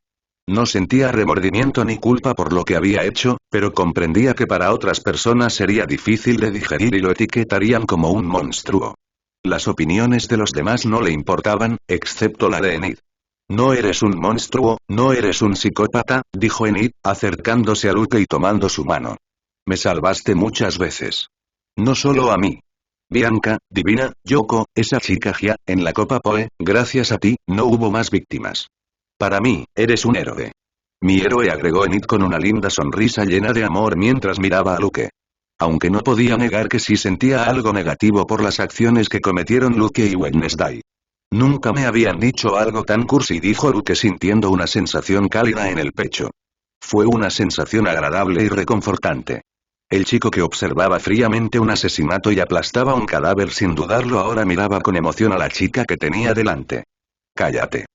No sentía remordimiento ni culpa por lo que había hecho, pero comprendía que para otras personas sería difícil de digerir y lo etiquetarían como un monstruo. Las opiniones de los demás no le importaban, excepto la de Enid. No eres un monstruo, no eres un psicópata, dijo Enid, acercándose a Luke y tomando su mano. Me salvaste muchas veces. No solo a mí. Bianca, Divina, Yoko, esa chica Gia, en la Copa Poe, gracias a ti, no hubo más víctimas. Para mí, eres un héroe. Mi héroe, agregó Enid con una linda sonrisa llena de amor mientras miraba a Luke. Aunque no podía negar que sí sentía algo negativo por las acciones que cometieron Luke y Wednesday. Nunca me habían dicho algo tan cursi, dijo Luke sintiendo una sensación cálida en el pecho. Fue una sensación agradable y reconfortante. El chico que observaba fríamente un asesinato y aplastaba un cadáver sin dudarlo ahora miraba con emoción a la chica que tenía delante. Cállate.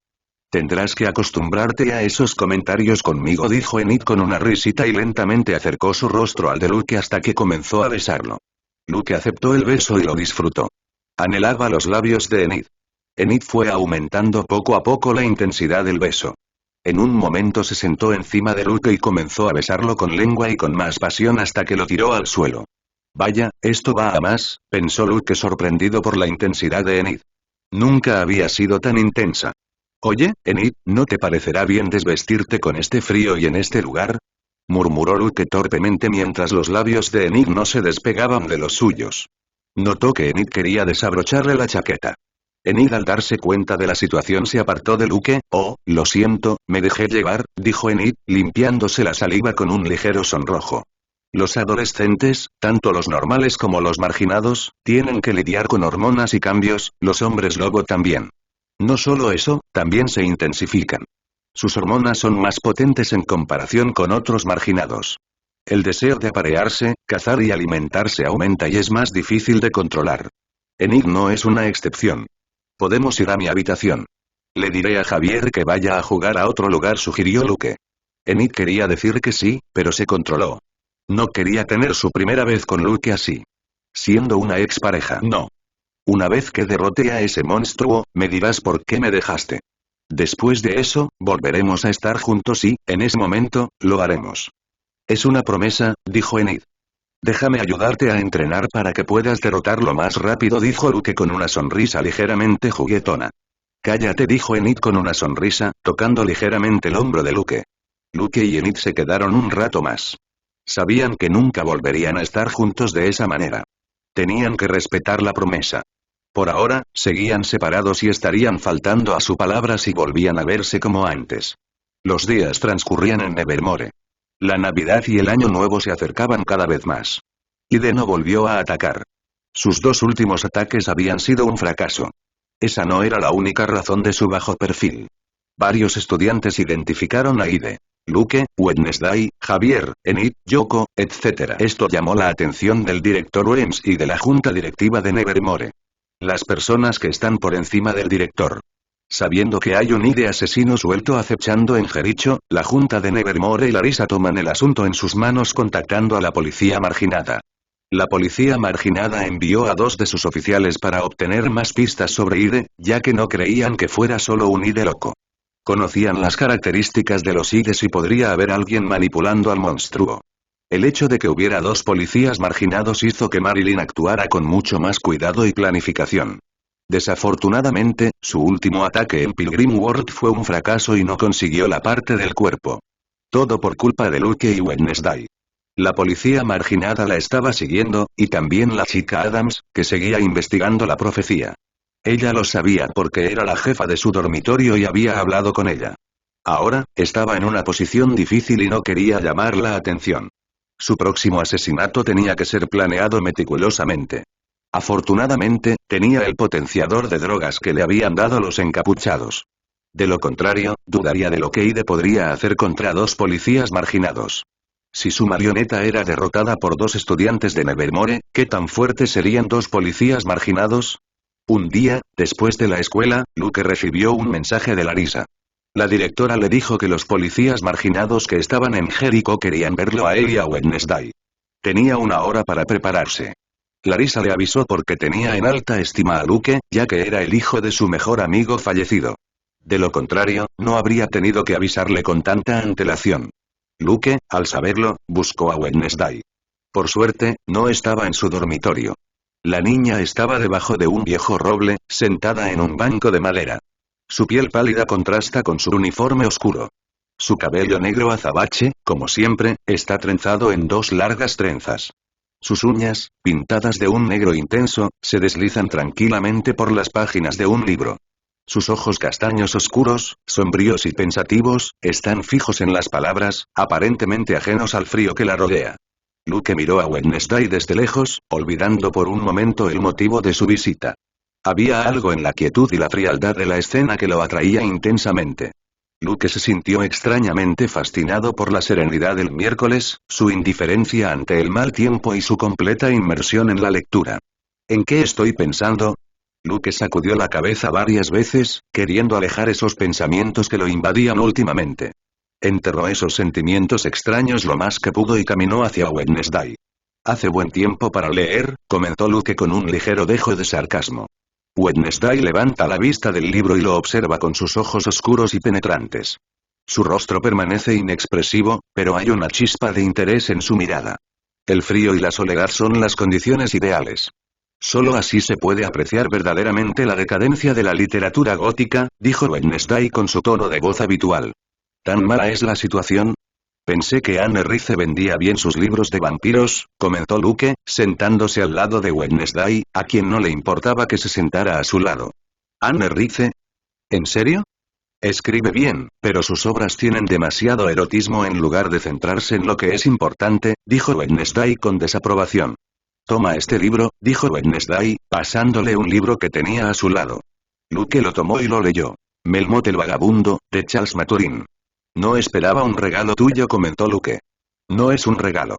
Tendrás que acostumbrarte a esos comentarios conmigo, dijo Enid con una risita y lentamente acercó su rostro al de Luke hasta que comenzó a besarlo. Luke aceptó el beso y lo disfrutó. Anhelaba los labios de Enid. Enid fue aumentando poco a poco la intensidad del beso. En un momento se sentó encima de Luke y comenzó a besarlo con lengua y con más pasión hasta que lo tiró al suelo. Vaya, esto va a más, pensó Luke sorprendido por la intensidad de Enid. Nunca había sido tan intensa. Oye, Enid, ¿no te parecerá bien desvestirte con este frío y en este lugar? Murmuró Luke torpemente mientras los labios de Enid no se despegaban de los suyos. Notó que Enid quería desabrocharle la chaqueta. Enid al darse cuenta de la situación se apartó de Luke. Oh, lo siento, me dejé llevar, dijo Enid, limpiándose la saliva con un ligero sonrojo. Los adolescentes, tanto los normales como los marginados, tienen que lidiar con hormonas y cambios, los hombres lobo también. No solo eso, también se intensifican. Sus hormonas son más potentes en comparación con otros marginados. El deseo de aparearse, cazar y alimentarse aumenta y es más difícil de controlar. Enid no es una excepción. Podemos ir a mi habitación. Le diré a Javier que vaya a jugar a otro lugar, sugirió Luke. Enid quería decir que sí, pero se controló. No quería tener su primera vez con Luke así. Siendo una expareja. No. Una vez que derrote a ese monstruo, me dirás por qué me dejaste. Después de eso, volveremos a estar juntos y, en ese momento, lo haremos. Es una promesa, dijo Enid. Déjame ayudarte a entrenar para que puedas derrotarlo más rápido, dijo Luke con una sonrisa ligeramente juguetona. Cállate, dijo Enid con una sonrisa, tocando ligeramente el hombro de Luke. Luke y Enid se quedaron un rato más. Sabían que nunca volverían a estar juntos de esa manera. Tenían que respetar la promesa. Por ahora, seguían separados y estarían faltando a su palabra si volvían a verse como antes. Los días transcurrían en Nevermore. La Navidad y el Año Nuevo se acercaban cada vez más. Ide no volvió a atacar. Sus dos últimos ataques habían sido un fracaso. Esa no era la única razón de su bajo perfil. Varios estudiantes identificaron a Ide. Luke, Wednesday, Javier, Enid, Yoko, etc. Esto llamó la atención del director Weems y de la junta directiva de Nevermore. Las personas que están por encima del director. Sabiendo que hay un Ide asesino suelto acechando en Jericho, la junta de Nevermore y Larissa toman el asunto en sus manos contactando a la policía marginada. La policía marginada envió a 2 de sus oficiales para obtener más pistas sobre Ide, ya que no creían que fuera solo un Ide loco. Conocían las características de los Ides y podría haber alguien manipulando al monstruo. El hecho de que hubiera 2 policías marginados hizo que Marilyn actuara con mucho más cuidado y planificación. Desafortunadamente, su último ataque en Pilgrim World fue un fracaso y no consiguió la parte del cuerpo. Todo por culpa de Luke y Wednesday. La policía marginada la estaba siguiendo, y también la chica Adams, que seguía investigando la profecía. Ella lo sabía porque era la jefa de su dormitorio y había hablado con ella. Ahora, estaba en una posición difícil y no quería llamar la atención. Su próximo asesinato tenía que ser planeado meticulosamente. Afortunadamente, tenía el potenciador de drogas que le habían dado los encapuchados. De lo contrario, dudaría de lo que Ide podría hacer contra 2 policías marginados. Si su marioneta era derrotada por 2 estudiantes de Nevermore, ¿qué tan fuertes serían 2 policías marginados? Un día, después de la escuela, Luke recibió un mensaje de Larissa. La directora le dijo que los policías marginados que estaban en Jericho querían verlo a él y a Wednesday. Tenía 1 hora para prepararse. Larissa le avisó porque tenía en alta estima a Luke, ya que era el hijo de su mejor amigo fallecido. De lo contrario, no habría tenido que avisarle con tanta antelación. Luke, al saberlo, buscó a Wednesday. Por suerte, no estaba en su dormitorio. La niña estaba debajo de un viejo roble, sentada en un banco de madera. Su piel pálida contrasta con su uniforme oscuro. Su cabello negro azabache, como siempre, está trenzado en 2 largas trenzas. Sus uñas, pintadas de un negro intenso, se deslizan tranquilamente por las páginas de un libro. Sus ojos castaños oscuros, sombríos y pensativos, están fijos en las palabras, aparentemente ajenos al frío que la rodea. Luke miró a Wednesday desde lejos, olvidando por un momento el motivo de su visita. Había algo en la quietud y la frialdad de la escena que lo atraía intensamente. Luke se sintió extrañamente fascinado por la serenidad del miércoles, su indiferencia ante el mal tiempo y su completa inmersión en la lectura. ¿En qué estoy pensando? Luke sacudió la cabeza varias veces, queriendo alejar esos pensamientos que lo invadían últimamente. Enterró esos sentimientos extraños lo más que pudo y caminó hacia Wednesday. Hace buen tiempo para leer, comentó Luke con un ligero dejo de sarcasmo. Wednesday levanta la vista del libro y lo observa con sus ojos oscuros y penetrantes. Su rostro permanece inexpresivo, pero hay una chispa de interés en su mirada. El frío y la soledad son las condiciones ideales. Solo así se puede apreciar verdaderamente la decadencia de la literatura gótica, dijo Wednesday con su tono de voz habitual. ¿Tan mala es la situación? Pensé que Anne Rice vendía bien sus libros de vampiros, comentó Luke, sentándose al lado de Wednesday, a quien no le importaba que se sentara a su lado. ¿Anne Rice? ¿En serio? Escribe bien, pero sus obras tienen demasiado erotismo en lugar de centrarse en lo que es importante, dijo Wednesday con desaprobación. Toma este libro, dijo Wednesday, pasándole un libro que tenía a su lado. Luke lo tomó y lo leyó. Melmoth el vagabundo, de Charles Maturin. No esperaba un regalo tuyo, comentó Luke. No es un regalo.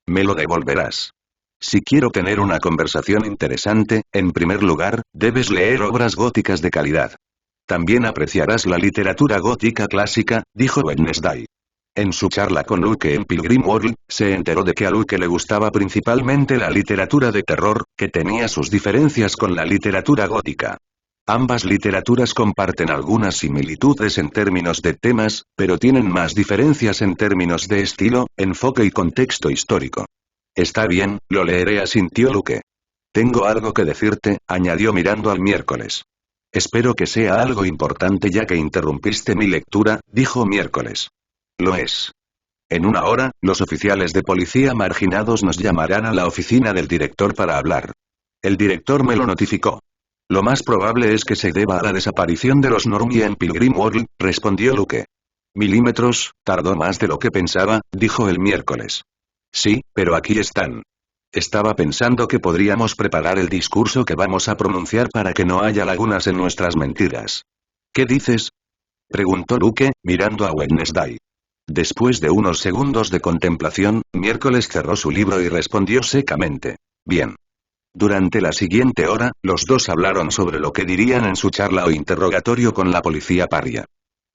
Me lo devolverás. Si quiero tener una conversación interesante, en primer lugar, debes leer obras góticas de calidad. También apreciarás la literatura gótica clásica, dijo Wednesday. En su charla con Luke en Pilgrim World, se enteró de que a Luke le gustaba principalmente la literatura de terror, que tenía sus diferencias con la literatura gótica. Ambas literaturas comparten algunas similitudes en términos de temas, pero tienen más diferencias en términos de estilo, enfoque y contexto histórico. Está bien, lo leeré, asintió Luke. Tengo algo que decirte, añadió mirando al miércoles. Espero que sea algo importante ya que interrumpiste mi lectura, dijo miércoles. Lo es. En una hora, los oficiales de policía marginados nos llamarán a la oficina del director para hablar. El director me lo notificó. Lo más probable es que se deba a la desaparición de los Normie en Pilgrim World, respondió Luke. Milímetros, tardó más de lo que pensaba, dijo el miércoles. Sí, pero aquí están. Estaba pensando que podríamos preparar el discurso que vamos a pronunciar para que no haya lagunas en nuestras mentiras. ¿Qué dices? Preguntó Luke, mirando a Wednesday. Después de unos segundos de contemplación, miércoles cerró su libro y respondió secamente. Bien. Durante la siguiente hora, los dos hablaron sobre lo que dirían en su charla o interrogatorio con la policía paria.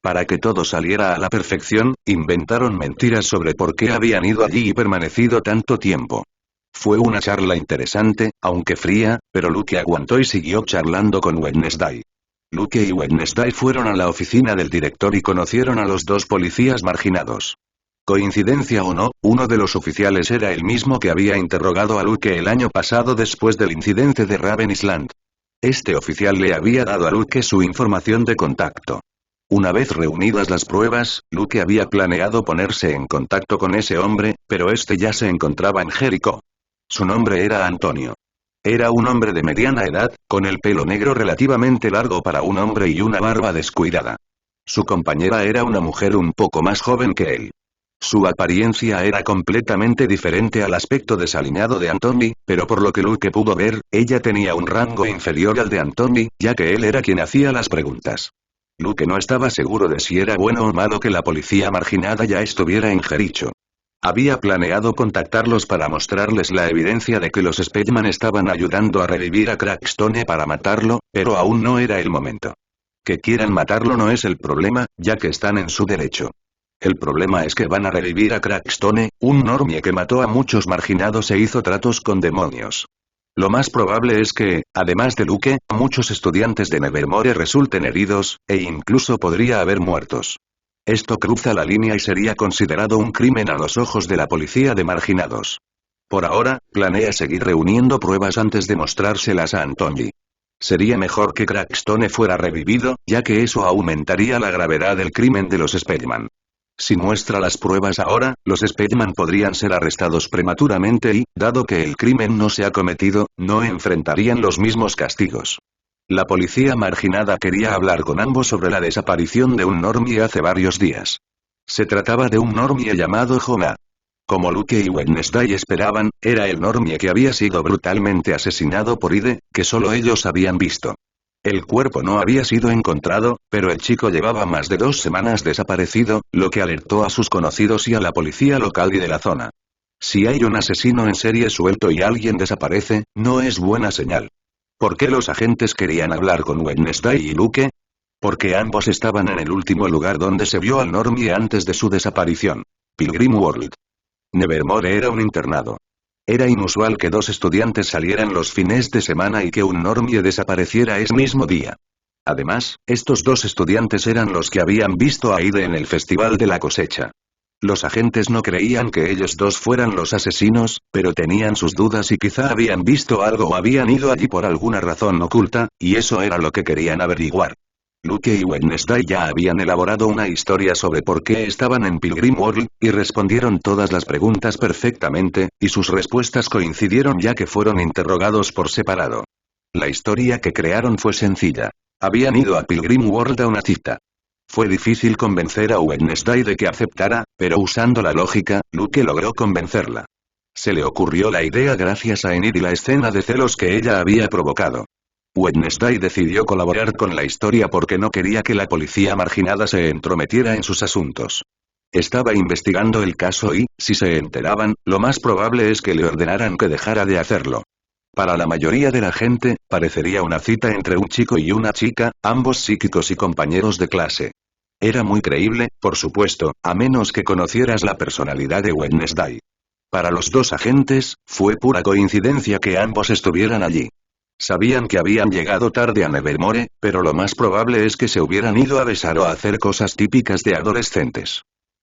Para que todo saliera a la perfección, inventaron mentiras sobre por qué habían ido allí y permanecido tanto tiempo. Fue una charla interesante, aunque fría, pero Luke aguantó y siguió charlando con Wednesday. Luke y Wednesday fueron a la oficina del director y conocieron a los dos policías marginados. Coincidencia o no, uno de los oficiales era el mismo que había interrogado a Luke el año pasado después del incidente de Raven Island. Este oficial le había dado a Luke su información de contacto. Una vez reunidas las pruebas, Luke había planeado ponerse en contacto con ese hombre, pero este ya se encontraba en Jericho. Su nombre era Antonio. Era un hombre de mediana edad, con el pelo negro relativamente largo para un hombre y una barba descuidada. Su compañera era una mujer un poco más joven que él. Su apariencia era completamente diferente al aspecto desaliñado de Anthony, pero por lo que Luke pudo ver, ella tenía un rango inferior al de Anthony, ya que él era quien hacía las preguntas. Luke no estaba seguro de si era bueno o malo que la policía marginada ya estuviera en Jericho. Había planeado contactarlos para mostrarles la evidencia de que los Spellman estaban ayudando a revivir a Crackstone para matarlo, pero aún no era el momento. Que quieran matarlo no es el problema, ya que están en su derecho. El problema es que van a revivir a Crackstone, un normie que mató a muchos marginados e hizo tratos con demonios. Lo más probable es que, además de Luke, muchos estudiantes de Nevermore resulten heridos, e incluso podría haber muertos. Esto cruza la línea y sería considerado un crimen a los ojos de la policía de marginados. Por ahora, planea seguir reuniendo pruebas antes de mostrárselas a Anthony. Sería mejor que Crackstone fuera revivido, ya que eso aumentaría la gravedad del crimen de los Spellman. Si muestra las pruebas ahora, los Spellman podrían ser arrestados prematuramente y, dado que el crimen no se ha cometido, no enfrentarían los mismos castigos. La policía marginada quería hablar con ambos sobre la desaparición de un normie hace varios días. Se trataba de un normie llamado Jonah. Como Luke y Wednesday esperaban, era el normie que había sido brutalmente asesinado por Ide, que solo ellos habían visto. El cuerpo no había sido encontrado, pero el chico llevaba más de 2 semanas desaparecido, lo que alertó a sus conocidos y a la policía local y de la zona. Si hay un asesino en serie suelto y alguien desaparece, no es buena señal. ¿Por qué los agentes querían hablar con Wednesday y Luke? Porque ambos estaban en el último lugar donde se vio al normie antes de su desaparición. Pilgrim World. Nevermore era un internado. Era inusual que 2 estudiantes salieran los fines de semana y que un normie desapareciera ese mismo día. Además, estos 2 estudiantes eran los que habían visto a Ide en el Festival de la Cosecha. Los agentes no creían que ellos dos fueran los asesinos, pero tenían sus dudas y quizá habían visto algo o habían ido allí por alguna razón oculta, y eso era lo que querían averiguar. Luke y Wednesday ya habían elaborado una historia sobre por qué estaban en Pilgrim World, y respondieron todas las preguntas perfectamente, y sus respuestas coincidieron ya que fueron interrogados por separado. La historia que crearon fue sencilla. Habían ido a Pilgrim World a una cita. Fue difícil convencer a Wednesday de que aceptara, pero usando la lógica, Luke logró convencerla. Se le ocurrió la idea gracias a Enid y la escena de celos que ella había provocado. Wednesday decidió colaborar con la historia porque no quería que la policía marginada se entrometiera en sus asuntos. Estaba investigando el caso y, si se enteraban, lo más probable es que le ordenaran que dejara de hacerlo. Para la mayoría de la gente, parecería una cita entre un chico y una chica, ambos psíquicos y compañeros de clase. Era muy creíble, por supuesto, a menos que conocieras la personalidad de Wednesday. Para los dos agentes, fue pura coincidencia que ambos estuvieran allí. Sabían que habían llegado tarde a Nevermore, pero lo más probable es que se hubieran ido a besar o a hacer cosas típicas de adolescentes.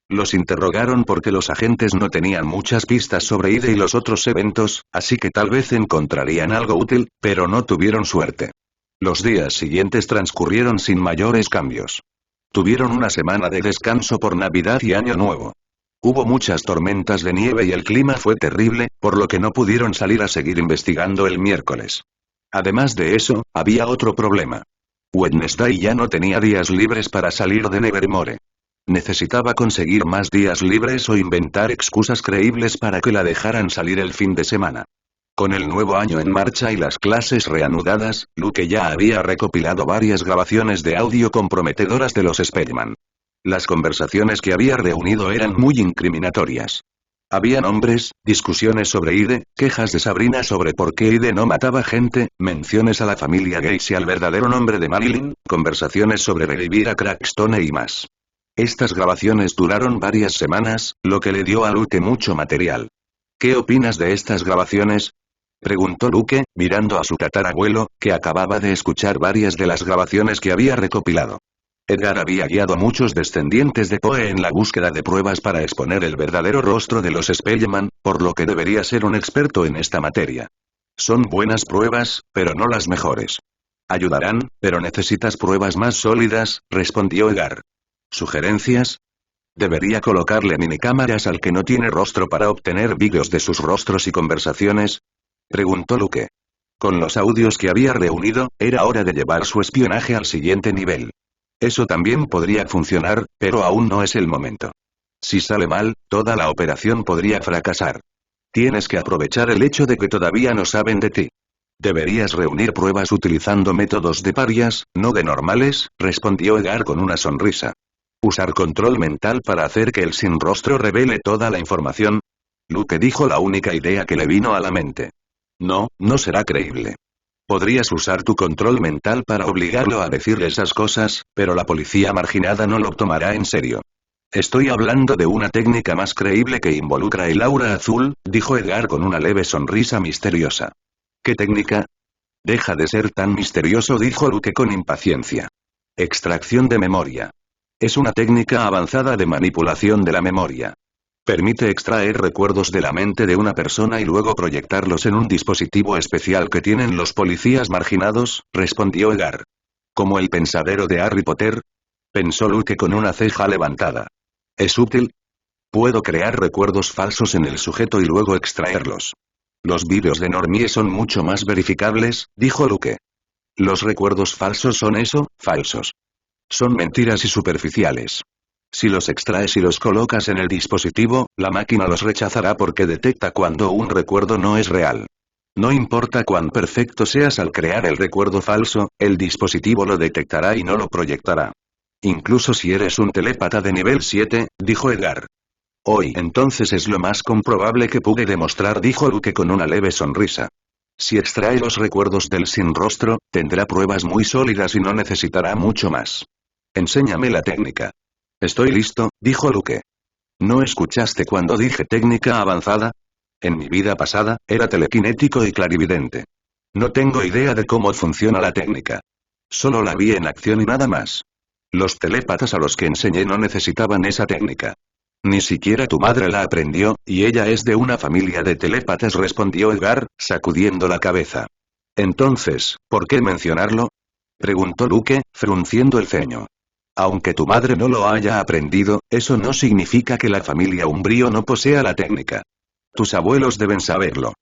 Los interrogaron porque los agentes no tenían muchas pistas sobre Ide y los otros eventos, así que tal vez encontrarían algo útil, pero no tuvieron suerte. Los días siguientes transcurrieron sin mayores cambios. Tuvieron una semana de descanso por Navidad y Año Nuevo. Hubo muchas tormentas de nieve y el clima fue terrible, por lo que no pudieron salir a seguir investigando el miércoles. Además de eso, había otro problema. Wednesday ya no tenía días libres para salir de Nevermore. Necesitaba conseguir más días libres o inventar excusas creíbles para que la dejaran salir el fin de semana. Con el nuevo año en marcha y las clases reanudadas, Luke ya había recopilado varias grabaciones de audio comprometedoras de los Spellman. Las conversaciones que había reunido eran muy incriminatorias. Había nombres, discusiones sobre Ide, quejas de Sabrina sobre por qué Ide no mataba gente, menciones a la familia Gacy y al verdadero nombre de Marilyn, conversaciones sobre revivir a Crackstone y más. Estas grabaciones duraron varias semanas, lo que le dio a Luke mucho material. ¿Qué opinas de estas grabaciones?, preguntó Luke, mirando a su tatarabuelo, que acababa de escuchar varias de las grabaciones que había recopilado. Edgar había guiado a muchos descendientes de Poe en la búsqueda de pruebas para exponer el verdadero rostro de los Spellman, por lo que debería ser un experto en esta materia. Son buenas pruebas, pero no las mejores. Ayudarán, pero necesitas pruebas más sólidas, respondió Edgar. ¿Sugerencias? ¿Debería colocarle minicámaras al que no tiene rostro para obtener vídeos de sus rostros y conversaciones?, preguntó Luke. Con los audios que había reunido, era hora de llevar su espionaje al siguiente nivel. Eso también podría funcionar, pero aún no es el momento. Si sale mal, toda la operación podría fracasar. Tienes que aprovechar el hecho de que todavía no saben de ti. Deberías reunir pruebas utilizando métodos de parias, no de normales, respondió Edgar con una sonrisa. ¿Usar control mental para hacer que el sin rostro revele toda la información? Luke dijo la única idea que le vino a la mente. No, no será creíble. Podrías usar tu control mental para obligarlo a decir esas cosas, pero la policía marginada no lo tomará en serio. Estoy hablando de una técnica más creíble que involucra el aura azul, dijo Edgar con una leve sonrisa misteriosa. ¿Qué técnica? Deja de ser tan misterioso, dijo Luke con impaciencia. Extracción de memoria. Es una técnica avanzada de manipulación de la memoria. Permite extraer recuerdos de la mente de una persona y luego proyectarlos en un dispositivo especial que tienen los policías marginados, respondió Edgar. ¿Como el pensadero de Harry Potter?, pensó Luke con una ceja levantada. ¿Es útil? Puedo crear recuerdos falsos en el sujeto y luego extraerlos. Los vídeos de Normie son mucho más verificables, dijo Luke. Los recuerdos falsos son eso, falsos. Son mentiras y superficiales. Si los extraes y los colocas en el dispositivo, la máquina los rechazará porque detecta cuando un recuerdo no es real. No importa cuán perfecto seas al crear el recuerdo falso, el dispositivo lo detectará y no lo proyectará. Incluso si eres un telépata de nivel 7, dijo Edgar. Hoy entonces es lo más comprobable que pude demostrar, dijo Luke con una leve sonrisa. Si extrae los recuerdos del sin rostro, tendrá pruebas muy sólidas y no necesitará mucho más. Enséñame la técnica. Estoy listo, dijo Luke. ¿No escuchaste cuando dije técnica avanzada? En mi vida pasada, era telequinético y clarividente. No tengo idea de cómo funciona la técnica. Solo la vi en acción y nada más. Los telépatas a los que enseñé no necesitaban esa técnica. Ni siquiera tu madre la aprendió, y ella es de una familia de telépatas, respondió Edgar, sacudiendo la cabeza. Entonces, ¿por qué mencionarlo?, preguntó Luke, frunciendo el ceño. Aunque tu madre no lo haya aprendido, eso no significa que la familia Umbrío no posea la técnica. Tus abuelos deben saberlo.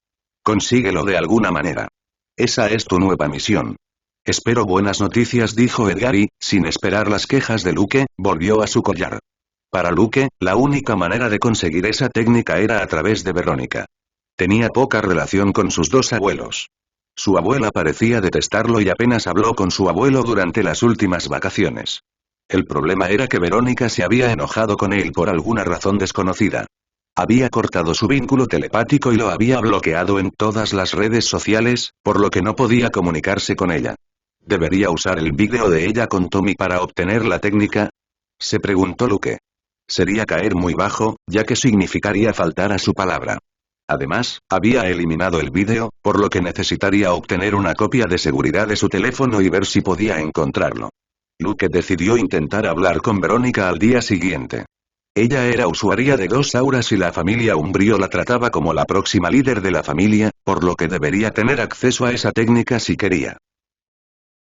Consíguelo de alguna manera. Esa es tu nueva misión. Espero buenas noticias, dijo Edgar y, sin esperar las quejas de Luke, volvió a su collar. Para Luke, la única manera de conseguir esa técnica era a través de Verónica. Tenía poca relación con sus dos abuelos. Su abuela parecía detestarlo y apenas habló con su abuelo durante las últimas vacaciones. El problema era que Verónica se había enojado con él por alguna razón desconocida. Había cortado su vínculo telepático y lo había bloqueado en todas las redes sociales, por lo que no podía comunicarse con ella. ¿Debería usar el vídeo de ella con Tommy para obtener la técnica? Se preguntó Luke. Sería caer muy bajo, ya que significaría faltar a su palabra. Además, había eliminado el vídeo, por lo que necesitaría obtener una copia de seguridad de su teléfono y ver si podía encontrarlo. Luke decidió intentar hablar con Verónica al día siguiente. Ella era usuaria de 2 auras y la familia Umbrio la trataba como la próxima líder de la familia, por lo que debería tener acceso a esa técnica si quería.